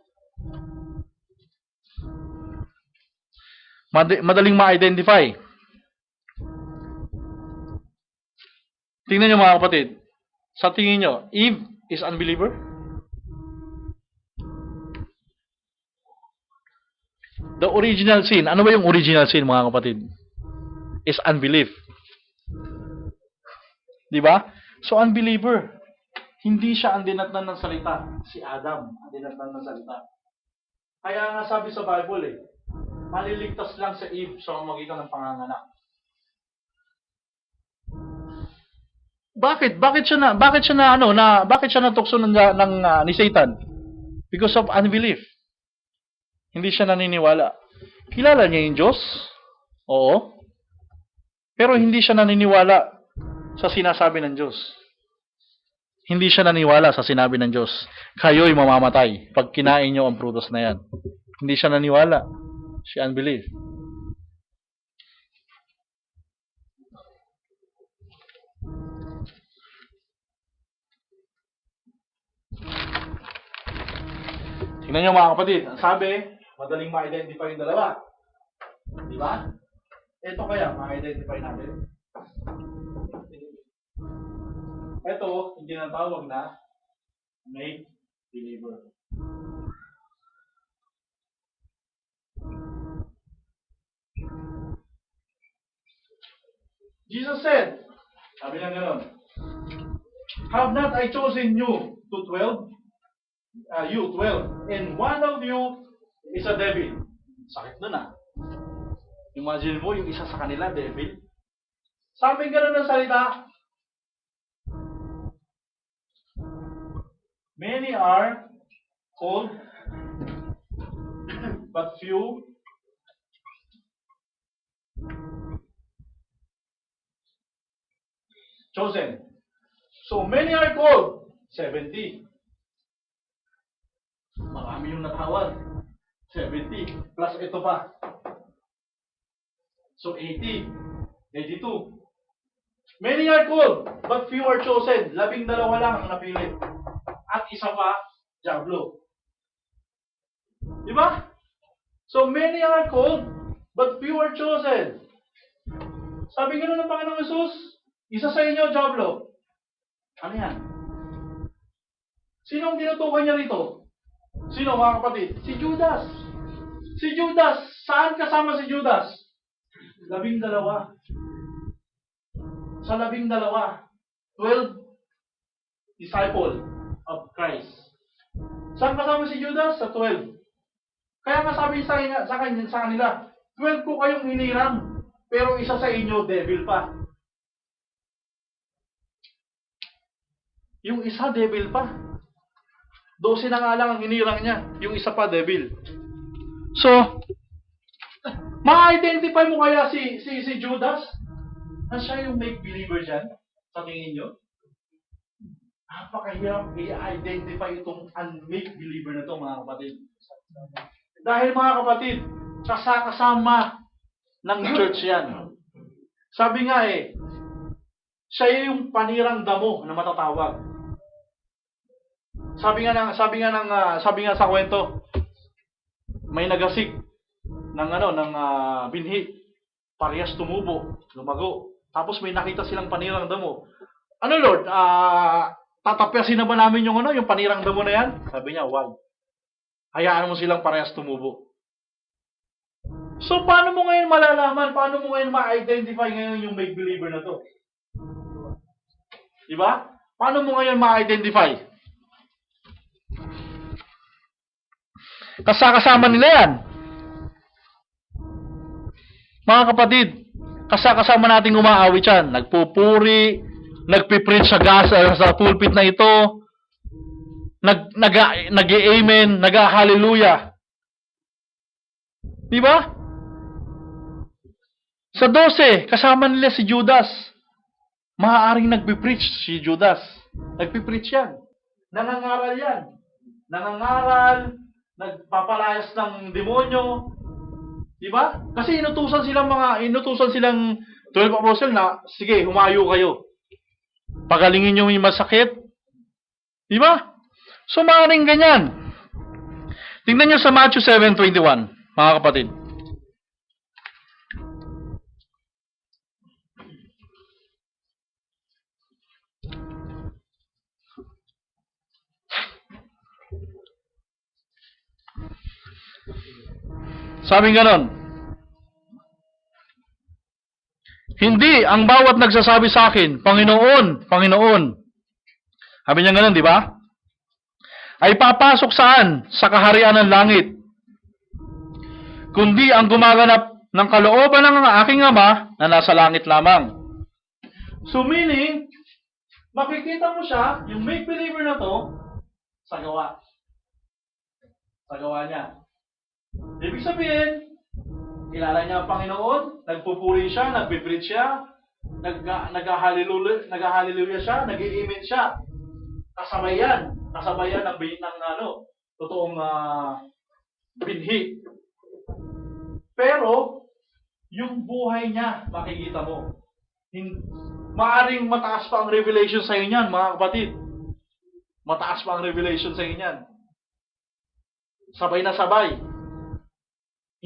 Madaling ma-identify. Tingnan nyo mga kapatid. Sa tingin nyo, Eve is unbeliever? The original sin. Ano ba yung original sin mga kapatid? Is unbelief. Diba? So unbeliever. Hindi siya ang dinatnan ng salita. Si Adam ang dinatnan ng salita. Kaya nga sabi sa Bible eh, maliligtas lang sa Eve sa pamamagitan ng panganganak. Bakit siya natukso ni Satan? Because of unbelief. Hindi siya naniniwala. Kilala niya yung Diyos? Oo. Pero hindi siya naniniwala sa sinasabi ng Diyos. Hindi siya naniniwala sa sinabi ng Diyos. Kayo'y mamamatay pag kinain niyo ang prutas na yan. Hindi siya naniniwala. Si unbelief. Tingnan niyo mga kapatid. Ang sabi, madaling ma-identify yung dalawa. Di ba? Ito kaya, ma-identify natin. Ito, hindi na tawag na make believer. Jesus said, sabi lang gano'n, have not I chosen you to 12? You 12, and one of you is a devil. Sakit nun ah. Imagine mo, yung isa sa kanila, devil. Sabi gano'n ng salita, many are called, but few chosen. So, many are called, 70. Marami yung natawag. 70. Plus ito pa. So, 80. 82. Many are called, but few are chosen. 12 lang ang napili. At isa pa, Diablo. Di ba? So many are called, but few are chosen. Sabi nga ng Panginoong Yesus, isa sa inyo, Diablo. Ano yan? Sino ang tinutukoy niya rito? Sino, mga kapatid? Si Judas. Si Judas. Saan kasama si Judas? 12. Sa 12. 12 disciple of Christ. Saan kasama si Judas? Sa 12. Kaya nga sabi sa kanila, 12 ko kayong hinirang, pero isa sa inyo, devil pa. Yung isa, devil pa. 12 na nga lang ang hinirang niya. Yung isa pa, devil. So, ma-identify mo kaya si Judas? Na siya yung make-believer dyan? Sa tingin nyo? Napakahirap i-identify itong un-make-believer na ito, mga kapatid. Dahil mga kapatid, kasama ng church yan. Sabi nga siya yung panirang damo na matatawag. Sabi nga sa kwento, may nagasik ng binhi, parehas tumubo, lumago. Tapos may nakita silang panirang damo. Ano Lord, tatapyasin na ba namin yung panirang damo na yan? Sabi niya, wag. Hayaan mo silang parehas tumubo. So, paano mo ngayon malalaman? Paano mo ngayon ma-identify ngayon yung make believer na to? Diba? Paano mo ngayon ma-identify? Kasama nila yan. Mga kapatid, kasama nating umaawit yan. Nagpupuri, nagpipreach sa pulpit na ito, nag-amen, nag-hallelujah. Diba? Sa 12, kasama nila si Judas. Maaaring nagpipreach si Judas. Nagpipreach yan. Nangangaral yan. Nangangaral, nagpapalayas ng demonyo. Diba? Kasi inutusan silang 12 apostles na, sige, humayo kayo. Pagalingin nyo yung masakit. Diba? So, maaaring ganyan. Tingnan nyo sa Matthew 7:21, mga kapatid. Sabi ganon, hindi ang bawat nagsasabi sa akin, Panginoon, Panginoon. Sabi niya ganon, di ba? Ay papasok saan? Sa kaharian ng langit. Kundi ang gumaganap ng kalooban ng aking Ama na nasa langit lamang. So meaning, makikita mo siya, yung make believer na to, sa gawa. Sa gawa niya. Ibig sabihin, kilala niya ang Panginoon, nagpupuri siya, nagbe-preach siya, nag-hallelujah siya, nag-i-amen siya. Kasabayan ng totoong binhi. Pero, yung buhay niya, makikita mo. Maaring mataas pa ang revelation sa inyo yan, mga kapatid. Mataas pa ang revelation sa inyo yan. Sabay na sabay.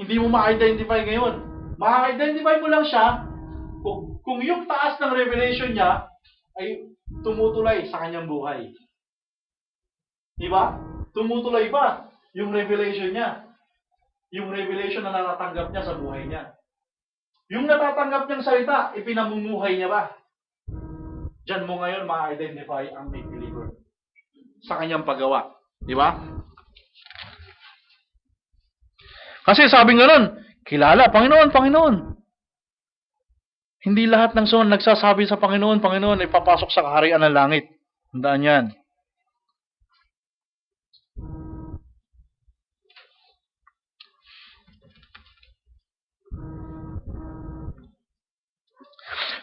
Hindi mo ma-identify ngayon. Ma-identify mo lang siya kung yung taas ng revelation niya ay tumutulay sa kanyang buhay. Diba? Tumutuloy ba yung revelation niya? Yung revelation na natatanggap niya sa buhay niya. Yung natatanggap niyang salita, ipinamumuhay niya ba? Diyan mo ngayon ma-identify ang make believer sa kanyang paggawa. Diba? Kasi sabi nga nun, kilala, Panginoon, Panginoon. Hindi lahat ng nagsasabi sa Panginoon, Panginoon, ay papasok sa kaharian ng langit. Tandaan yan.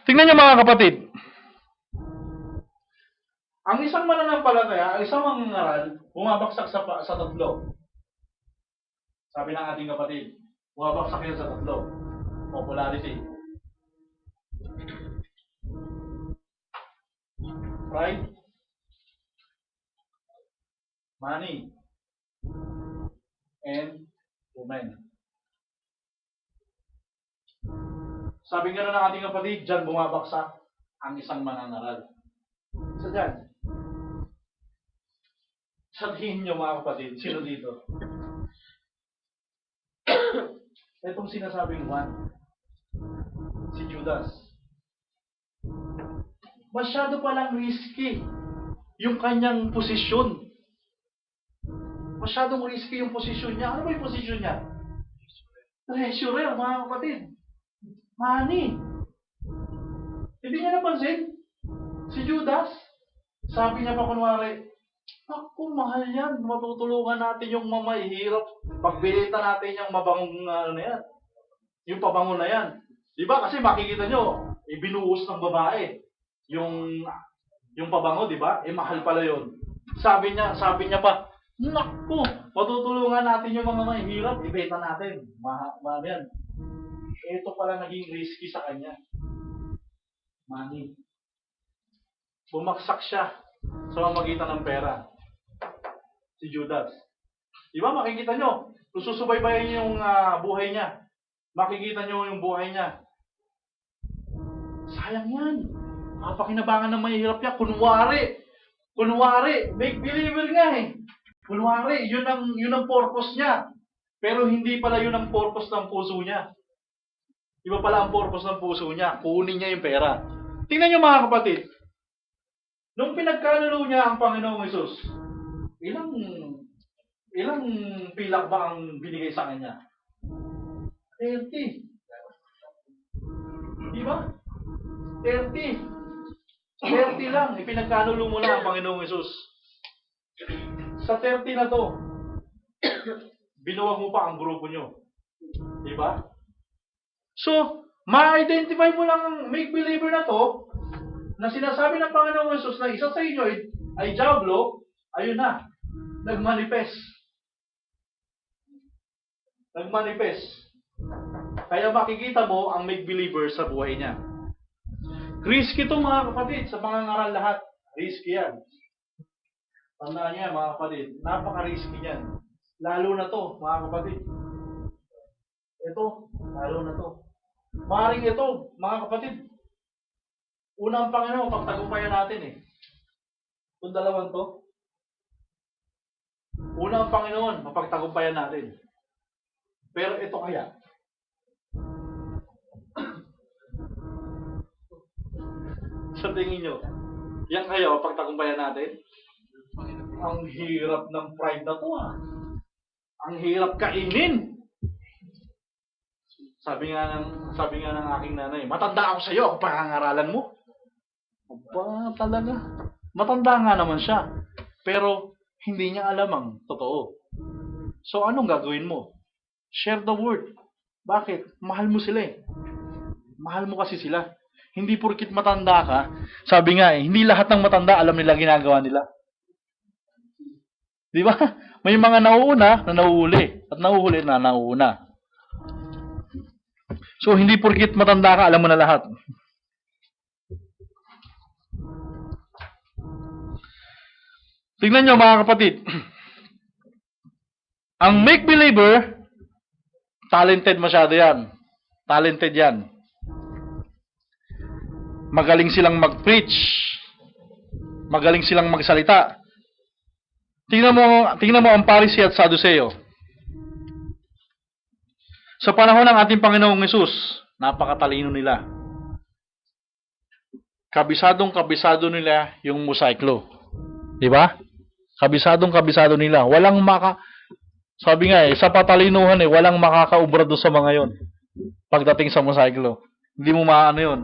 Tingnan niyo mga kapatid. Ang isang mananampalataya, ang isang mangangaral, bumabaksak sa tatlo. Sabi ng ating kapatid, bumabaksak yan sa tatlo. Popularity. Pride, money, and women. Sabi nga na ng ating kapatid, dyan bumabaksak ang isang manangaral. Isa dyan. Sabihin nyo mga kapatid, sino dito? Itong sinasabing one, si Judas. Masyado palang risky yung kanyang posisyon. Masyadong risky yung posisyon niya. Ano ba yung posisyon niya? Treasurer, mga kapatid. Money. Hindi niya napansin. Si Judas, sabi niya pa kunwari, ako, mahal yan. Matutulungan natin yung mamahihirap. Pagbilita natin yung mabangong ano na yan. Yung pabango na yan. Diba? Kasi makikita nyo, ibinuhos ng babae. Yung pabango, diba? Mahal pala yun. Sabi niya pa, naku, matutulungan natin yung mga mahihirap. Ibenta natin. Mahal yan. Ito pala naging risky sa kanya. Money. Bumagsak siya sa mamagitan ng pera. Si Judas. Diba makikita nyo? Kung susubaybayan nyo yung buhay niya, makikita nyo yung buhay niya. Sayang yan. Mapakinabangan ng mahihirap niya. Kunwari, make believer nga eh. Kunwari, yun ang purpose niya. Pero hindi pala yun ang purpose ng puso niya. Iba pala ang purpose ng puso niya. Kunin niya yung pera. Tingnan nyo mga kapatid. Nung pinagkanulo niya ang Panginoong Hesus, ilang pilak ba ang binigay sa kanya? 30. Di ba? 30 lang. Ipinagkanulo mo na ang Panginoong Hesus. Sa 30 na to, binuwag mo pa ang grupo nyo. Di ba? So, ma-identify mo lang ang make-believer na to, na sinasabi ng Panginoong Hesus na isa sa inyo ay diablo, ayun na, nagmanifest. Kaya makikita mo ang make-believer sa buhay niya. Risky ito mga kapatid, sa mga ngaral lahat. Risky yan. Tandaan niyo yan mga kapatid, napaka-risky yan. Lalo na to mga kapatid. Ito, lalo na to. Maring ito, mga kapatid, unang Panginoon, pagtagumpayan natin eh. Itong dalawang to, unang Panginoon, mapagtagumpayan natin. Pero ito kaya, sa tingin nyo, yan kaya mapagtagumpayan natin? Ang hirap ng pride na to ah. Ang hirap kainin. Sabi nga ng aking nanay, matanda ako sa iyo, ako pangangaralan mo. Aba, talaga. Matanda nga naman siya. Pero hindi niya alam ang totoo. So anong gagawin mo? Share the word. Bakit? Mahal mo sila eh. Mahal mo kasi sila. Hindi porkit matanda ka, sabi nga eh, hindi lahat ng matanda alam nila ginagawa nila. Di ba? May mga nauuna na nauhuli at nauhuli na nauuna. So, hindi porkit matanda ka, alam mo na lahat. Tingnan nyo mga kapatid. Ang make-believer, talented masyado yan. Talented yan. Magaling silang mag-preach. Magaling silang magsalita. Tingnan mo ang Pharisee at Sadduceo. Sa panahon ng ating Panginoong Hesus, napakatalino nila. Kabisado nila yung Mosaic Law. Di ba? Kabisado nila. Sabi nga sa patalinuhan walang makakaubra doon sa mga yon. Pagdating sa Mosaic Law. Hindi mo maano yon.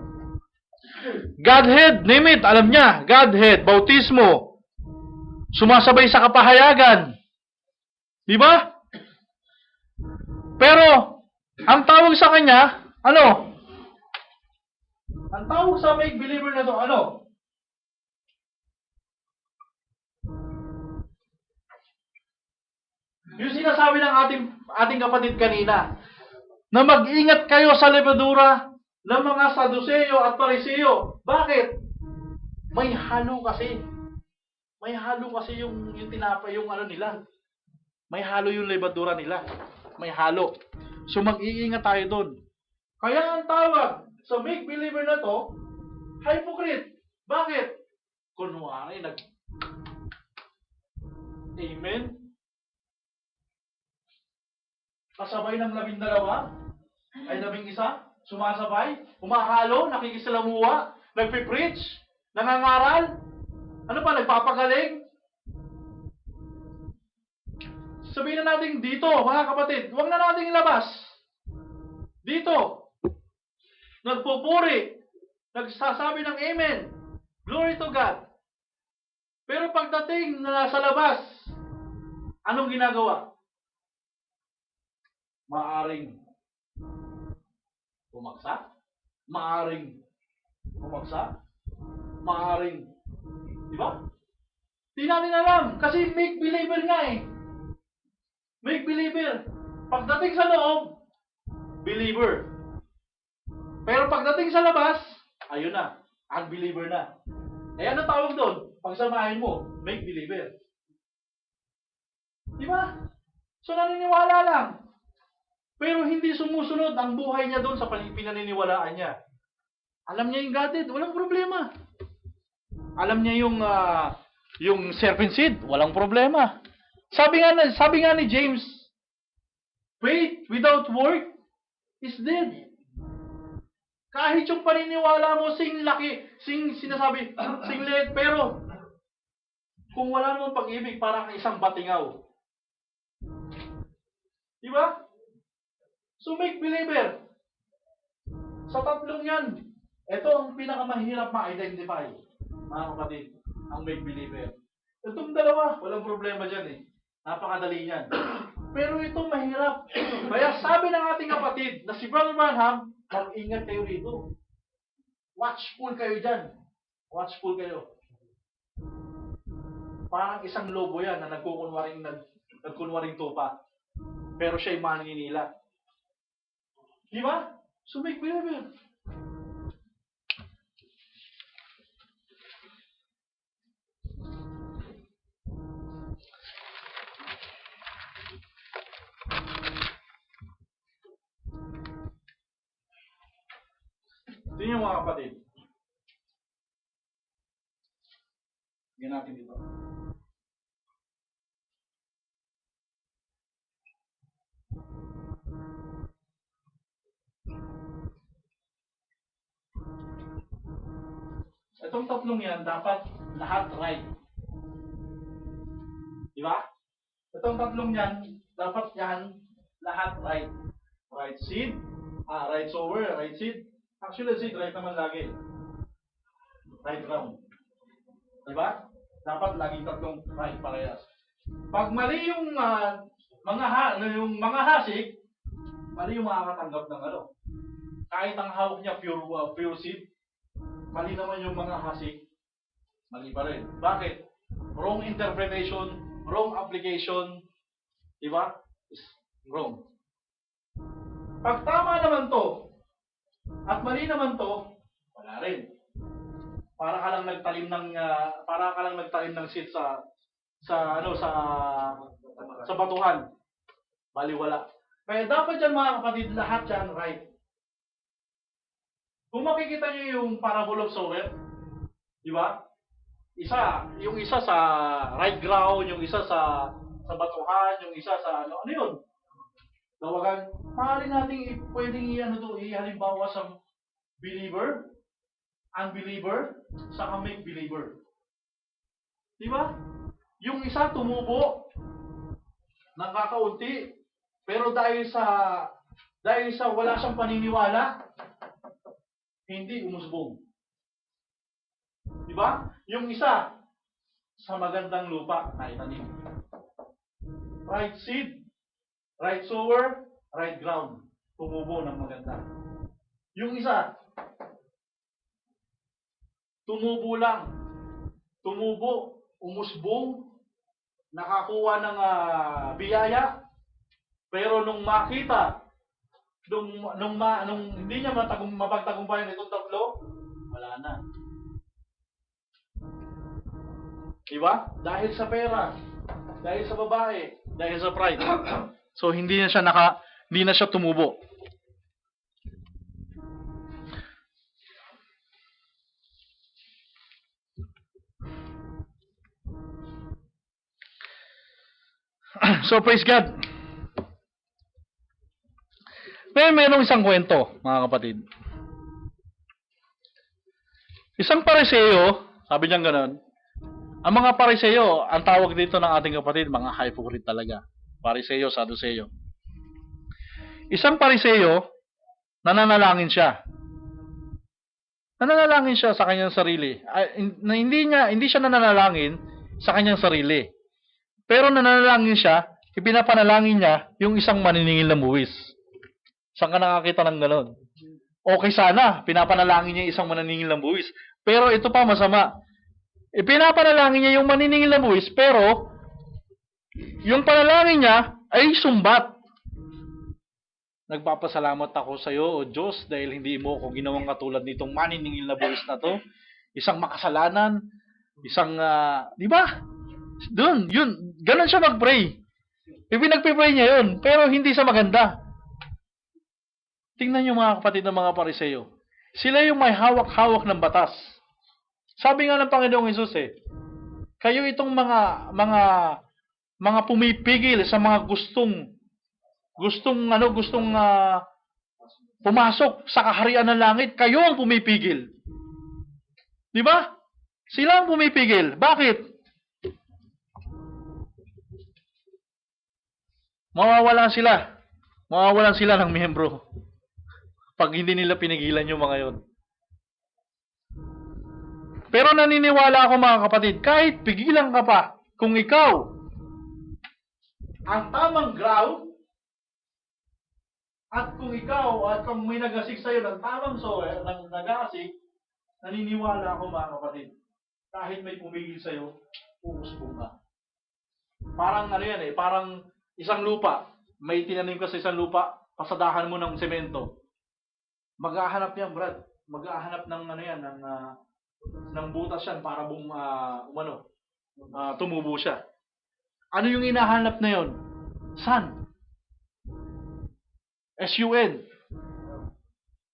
Godhead, name it, alam niya. Godhead, bautismo. Sumasabay sa kapahayagan. Di ba? Pero, ang tawag sa kanya, ano? Ang tawag sa make believer na to, ano? Yung sinasabi ng ating kapatid kanina, na mag-ingat kayo sa levadura ng mga Saduseo at Pariseo. Bakit? May halo kasi. May halo kasi yung tinapay, yung ano nila. May halo yung levadura nila. May halo. So mag-iingat tayo doon. Kaya ang tawag sa make believer na to, hypocrite. Bakit? Kunwari, Amen? Kasabay ng 12, ay 11, sumasabay, humahalo, nakikisalamuha, nagpipreach, nangangaral, ano pa, nagpapagaling. Sabihin na natin dito, mga kapatid, huwag na natin ilabas. Dito, nagpupuri, nagsasabi ng amen, glory to God. Pero pagdating na nasa labas, anong ginagawa? Maaring bumagsak, maaring bumagsak, maaring, di ba? Di natin alam, kasi make believer nga eh. Make believer. Pagdating sa loob, believer. Pero pagdating sa labas, ayun na, unbeliever na. Eh ano tawag doon? Pagsamahin mo, make believer. Di ba? So naniniwala lang. Pero hindi sumusunod ang buhay niya doon sa pinaniniwalaan niya. Alam niya yung Godhead, walang problema. Alam niya yung serpent seed, walang problema. Sabi nga ni James, faith without work is dead. Kahit yung paniniwala mo sinasabi, sing liit, pero kung wala namang pag-ibig, parang isang batingaw. Di ba? So make believer. Sa tatlong yan, ito ang pinakamahirap ma-identify, mga kapatid, ang make believer. Itong dalawa, walang problema dyan eh. Napakadali yan. Pero itong mahirap. Kaya sabi ng ating kapatid na si Brother Branham, mag-ingat kayo rito. Watchful kayo dyan. Watchful kayo. Parang isang lobo yan na nagkunwaring tupa. Pero siya'y maninila. Di ba? So make believer. Ito yung mga kapatid. Yan natin dito. Itong tatlong yan, dapat lahat right. Di ba? Itong tatlong yan, dapat yan lahat right. Right seed, right sower, right seed. Actually, seed, right naman lagi. Right ground. Di ba? Dapat laging tatlong right parehas. Pag mali yung mga hasik, mali yung makakatanggap ng ano. Kahit ang hawak niya pure seed, mali naman yung mga hasik, mali pa rin. Bakit? Wrong interpretation, wrong application, di ba? Is wrong. Pag tama naman to, at mali naman to, wala rin. Para ka lang nagtalim ng seed sa batuhan. Baliwala. Kaya dapat dyan mga kapatid, lahat dyan right. Kung makikita niyo yung parable of sower, di ba? Yung isa sa right ground, yung isa sa batuhan, yung isa sa ano yun? Tawagan, maaari nating pwedeng ihalimbawa sa believer, unbeliever, saka make believer. Di ba? Yung isa tumubo, nakakaunti, pero dahil sa wala siyang paniniwala, hindi umusbong. Di ba? Yung isa, sa magandang lupa, naitanim. Right seed, right sower, right ground. Tumubo ng maganda. Yung isa, tumubo lang. Tumubo, umusbong, nakakuha ng biyaya, pero nung makita, nung hindi niya mapagtagumpayan itong tatlo, wala na. Di ba? Dahil sa pera, dahil sa babae, dahil sa pride. So hindi na siya tumubo. So praise God. Mayroong isang kwento, mga kapatid. Isang pariseo, sabi niya gano'n, ang mga pariseo, ang tawag dito ng ating kapatid, mga hypocrite talaga. Pariseo, Saduseo. Isang pariseo, nananalangin siya. Nananalangin siya sa kanyang sarili. Hindi siya nananalangin sa kanyang sarili. Pero nananalangin siya, ipinapanalangin niya yung isang maniningil na buwis. Saan ka nakakita ng gano'n? Okay sana, pinapanalangin niya isang maniningil ng buwis. Pero ito pa masama. Ipinapanalangin niya yung maniningil ng buwis, pero yung panalangin niya ay sumbat. Nagpapasalamat ako sa iyo, O Diyos, dahil hindi mo ako ginawang katulad nitong maniningil na buwis na to. Isang makasalanan, di ba? Doon, yun, ganun siya mag-pray. Ipinagpipray niya yun, pero hindi sa maganda. Tingnan niyo mga kapatid ng mga pariseo. Sila yung may hawak-hawak ng batas. Sabi nga ng Panginoong Hesus kayo itong mga pumipigil sa mga gustong pumasok sa kaharian ng langit, kayo ang pumipigil. Di ba? Sila ang pumipigil. Bakit? Mawawalan sila ng miyembro pag hindi nila pinigilan yung mga yon. Pero naniniwala ako mga kapatid, kahit pigilan ka pa, kung ikaw ang tamang ground, at kung may nagasik sa'yo ng tamang soil, nagasik, naniniwala ako mga kapatid, kahit may pumigil sa'yo, umusbong ka. Parang parang isang lupa, may tinanim ka sa isang lupa, pasadahan mo ng semento. Maghahanap yan, Brad. Maghahanap ng ng butas yan para tumubo siya. Ano yung hinahanap na yon? Sun. S-U-N.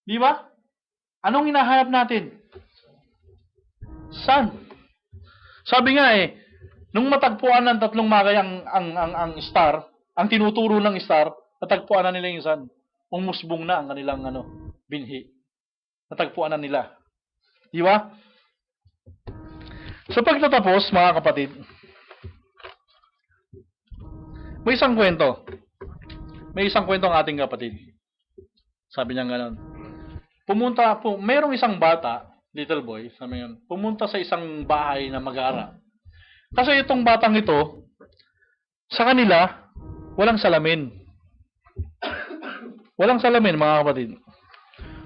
Di ba? Anong hinahanap natin? Sun. Sabi nga nung matagpuan ng tatlong magay ang star, ang tinuturo ng star, natagpuan na nila yung sun. Umusbong na ang kanilang binhi. Natagpuan na nila. Di ba? Sa pagtatapos, mga kapatid, may isang kwento. May isang kwento ang ating kapatid. Sabi niya gano'n. Mayroong isang bata, little boy, sabi niya, pumunta sa isang bahay na mag-aara. Kasi itong batang ito, sa kanila, walang salamin. Walang salamin, mga kapatid.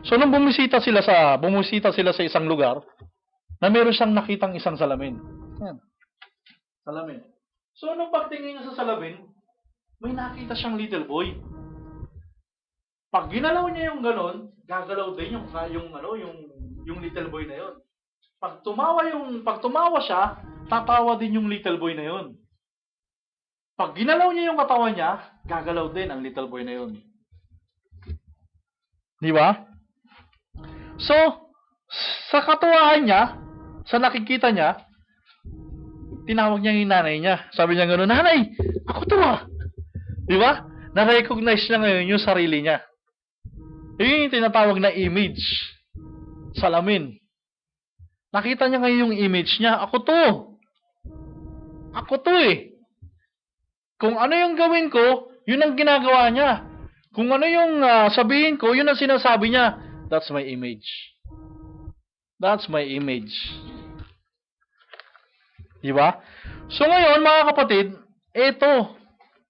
So, nung bumisita sila sa isang lugar, na meron siyang nakitang isang salamin. Yan. Salamin. So, nung pagtingin niya sa salamin, may nakita siyang little boy. Pag ginalaw niya yung ganon, gagalaw din yung little boy na yon. Pag tumawa siya, tatawa din yung little boy na yon. Pag ginalaw niya yung katawan niya, gagalaw din ang little boy na yon. Di ba? So, sa katuwaan niya, sa nakikita niya, tinawag niya yung nanay niya. Sabi niya gano'n, "Nanay, ako to ah." Di ba? Na-recognize niya ngayon yung sarili niya. Yun yung tinatawag na image. Salamin. Nakita niya ngayon yung image niya. Ako to. Ako to Kung ano yung gawin ko, yun ang ginagawa niya. Kung ano yung sabihin ko, yun ang sinasabi niya. That's my image. That's my image. Diba? So ngayon, mga kapatid,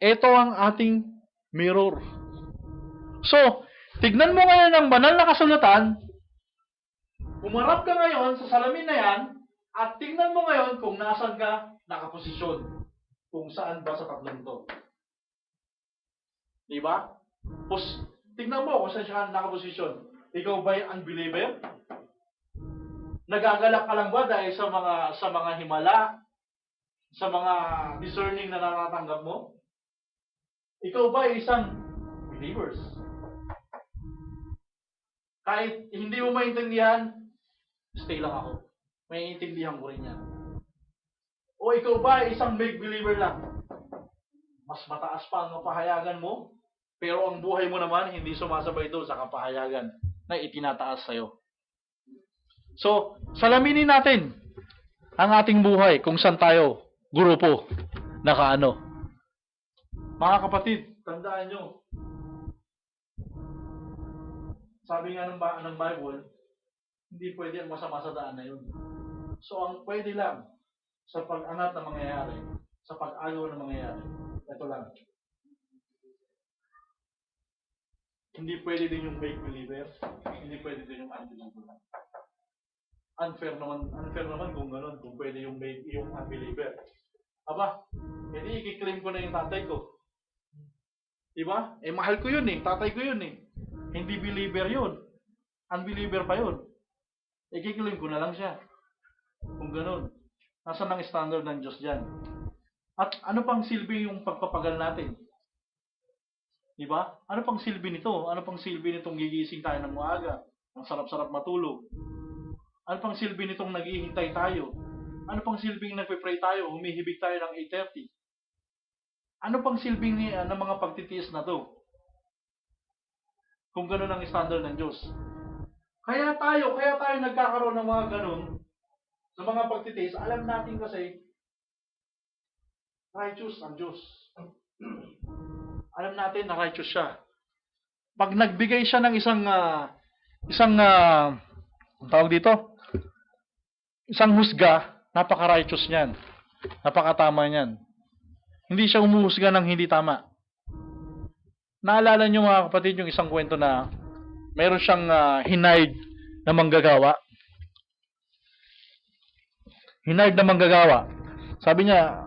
ito ang ating mirror. So, tignan mo ngayon ang banal na kasulatan, umarap ka ngayon sa salamin na yan, at tignan mo ngayon kung nasan ka nakaposisyon. Kung saan ba sa tatlong to. Diba? Tignan mo kung saan siya nakaposisyon. Ikaw ba'y unbeliever? Nagagalak ka lang ba dahil sa mga himala, sa mga discerning na natatanggap mo? Ikaw ba ay isang believers? Kahit hindi mo maintindihan, stay lang ako. Maiintindihan ko rin yan. O ikaw ba ay isang make believer lang? Mas mataas pa ang kapahayagan mo, pero ang buhay mo naman hindi sumasabay doon sa kapahayagan na itinataas sa'yo. So, salaminin natin ang ating buhay kung saan tayo grupo nakaano. Mga kapatid, tandaan nyo, sabi nga ng Bible, hindi pwede ang masama sa daan na yun. So, ang pwede lang sa pag-angat na mangyayari, sa pag-ayaw na mangyayari, ito lang. Hindi pwede din yung fake believer, hindi pwede din yung unbeliever. Unfair naman kung gano'n, kung pwede yung unbeliever. Aba, hindi i-claim ko na yung tatay ko. Diba? Eh, mahal ko yun eh, tatay ko yun eh. Hindi believer yun. Unbeliever pa yun. I-claim ko na lang siya. Kung gano'n. Nasaan ang standard ng Diyos dyan? At ano pang silbi yung pagpapagal natin? Diba? Ano pang silbi nito? Ano pang silbi nitong gigising tayo ng maaga? Ang sarap-sarap matulog. Ano pang silbi nitong naghihintay tayo? Ano pang silbing nagpe-pray tayo? Humihibig tayo ng 8:30? Ano pang silbing ng mga pagtitiis na to? Kung gano'n ang standard ng Diyos. Kaya tayo nagkakaroon ng mga gano'n, ng mga pagtitiis, alam natin kasi, righteous ang Diyos. Alam natin na righteous siya. Pag nagbigay siya ng isang tawag dito, isang husga, napaka-righteous niyan. Napakatama niyan. Hindi siya umuhusga ng hindi tama. Naalala niyo mga kapatid yung isang kwento na meron siyang hired na manggagawa. Hired na manggagawa. Sabi niya,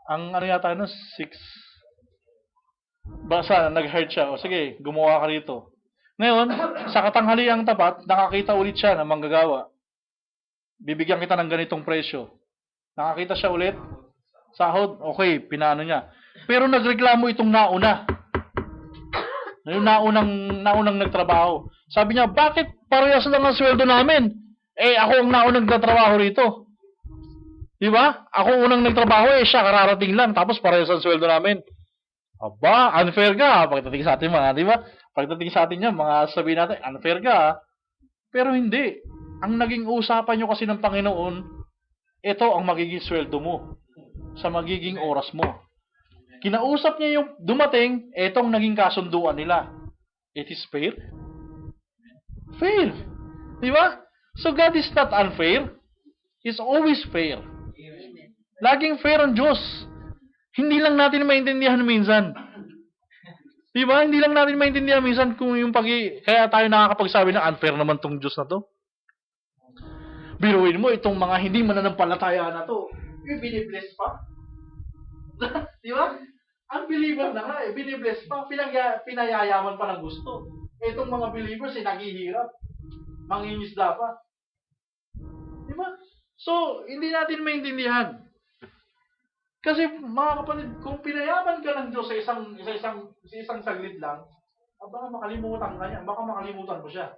ang ano yata ano, 6 basta nag-hired siya. O sige, gumawa ka rito. Ngayon, sa katanghaliang tapat, nakakita ulit siya ng manggagawa. Bibigyan kita ng ganitong presyo. Nakakita siya ulit. Sahod, okay, pinaano niya. Pero nagreklamo itong nauna. Yung naunang nagtrabaho. Sabi niya, bakit parehas lang ang sweldo namin? Eh, ako ang naunang nagtatrabaho rito. Di ba? Ako unang nagtrabaho, siya kararating lang. Tapos parehas ang sweldo namin. Aba, unfair ka. Pagdating sa atin mga, di ba? Pagdating sa atin yan, mga sabihin natin, unfair ka. Pero hindi. Ang naging usapan nyo kasi ng Panginoon, ito ang magiging sweldo mo. Sa magiging oras mo. Kinausap niya yung dumating, etong naging kasunduan nila. It is fair? Fair. Di ba? So God is not unfair. He's always fair. Laging fair ang Diyos. Hindi lang natin maintindihan minsan. Di ba? Hindi lang natin maintindihan minsan kung yung kaya tayo nakakapagsabi na unfair naman tong Diyos na to. Biruin mo itong mga hindi mananampalataya na to. Yung binibless pa. Di ba? Unbeliever na nga eh. Binibless pa. Pinayayaman pa ng gusto. Itong mga believers naghihirap. Mangingisda pa. Di ba? So, hindi natin maintindihan. Kasi mga kapatid, kung pinayaman ka ng Diyos sa isang saglit lang, baka makalimutan ka niya. Baka makalimutan mo siya.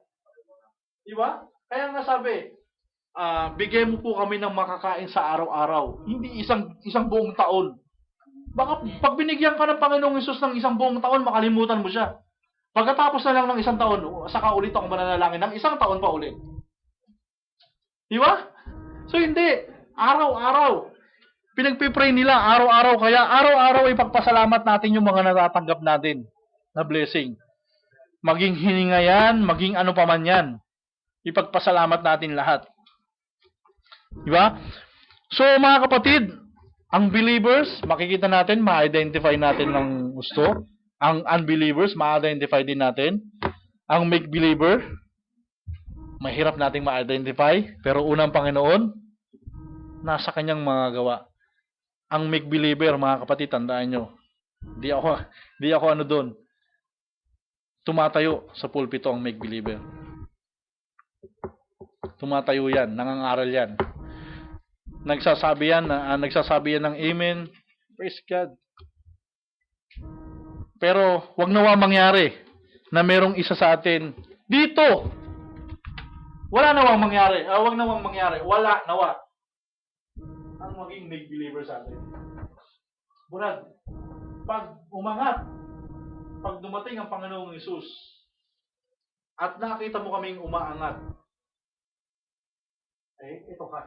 Di ba? Kaya nga sabi, bigyan mo po kami ng makakain sa araw-araw. Hindi isang buong taon. Baka pag binigyan ka ng Panginoong Hesus ng isang buong taon, makalimutan mo siya. Pagkatapos na lang ng isang taon, saka ulit ako mananalangin ng isang taon pa ulit. Di ba? So hindi. Araw-araw. Pinagpipray nila araw-araw. Kaya araw-araw ipagpasalamat natin yung mga natatanggap natin na blessing. Maging hininga yan, maging ano pa man yan. Ipagpasalamat natin lahat. Di ba? So mga kapatid, ang believers, makikita natin, ma-identify natin ng gusto. Ang unbelievers, ma-identify din natin. Ang make-believer, mahirap nating ma-identify. Pero unang Panginoon, nasa kanyang mga gawa. Ang make-believer, mga kapatid, tandaan nyo. Di ako ano doon. Tumatayo sa pulpito ang make-believer. Tumatayo yan, nangangaral yan. Nagsasabi yan ng amen. Praise God. Pero wag nawa mangyari na merong isa sa atin dito. Wala nawang mangyari. Wag nawang mangyari. Wala nawa. Ang maging make believer sa atin. Brad, pag umangat, pag dumating ang Panginoong Hesus, at nakita mo kaming umaangat, ito ka.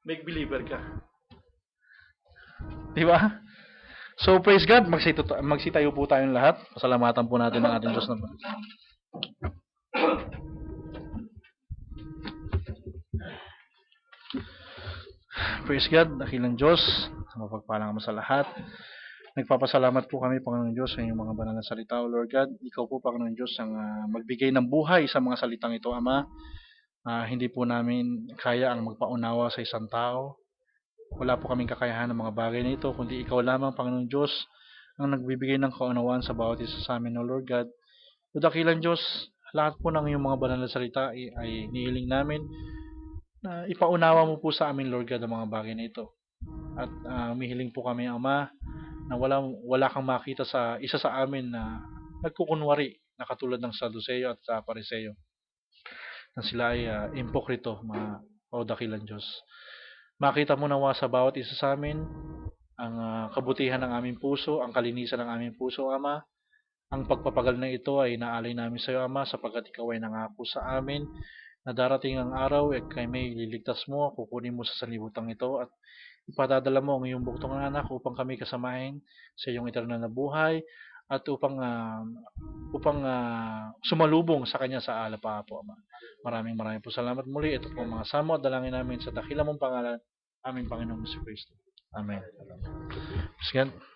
Make believer ka. Di ba? So, praise God, magsitayo po tayong lahat. Pasalamatan po natin ang ating Diyos na Praise God, dakilang Diyos, mapagpalang mo sa lahat. Nagpapasalamat po kami, Panginoon Diyos, sa inyong mga banal na salita, O Lord God. Ikaw po, Panginoon Diyos, ang magbigay ng buhay sa mga salitang ito, Ama. Hindi po namin kaya ang magpaunawa sa isang tao. Wala po kaming kakayahan ng mga bagay na ito, kundi ikaw lamang, Panginoon Diyos, ang nagbibigay ng kaunawaan sa bawat isa sa amin, O Lord God. O dakilang Diyos, lahat po ng iyong mga banal na salita ay nihiling namin na ipaunawa mo po sa amin, Lord God, ang mga bagay na ito. At umihiling po kami, Ama, na wala kang makita sa isa sa amin na nagkukunwari na katulad ng Saduceo at sa Pariseo, na sila ay impokrito, o dakilang Diyos. Makita mo nawa sa bawat isa sa amin ang kabutihan ng aming puso, ang kalinisan ng aming puso, Ama. Ang pagpapagal na ito ay inaalay namin sa iyo, Ama, sapagkat ikaw ay nangako sa amin na darating ang araw at kay may liligtas mo, kukunin mo sa sanlibutan ito at ipadadala mo ang iyong buktong na anak upang kami kasamahin sa iyong eternal na buhay at upang sumalubong sa kanya sa alapa po, Ama. Maraming po salamat muli. Ito po mga samo at dalangin namin sa dakilang mong pangalan, aming Panginoong Kristo. Amen. Sige.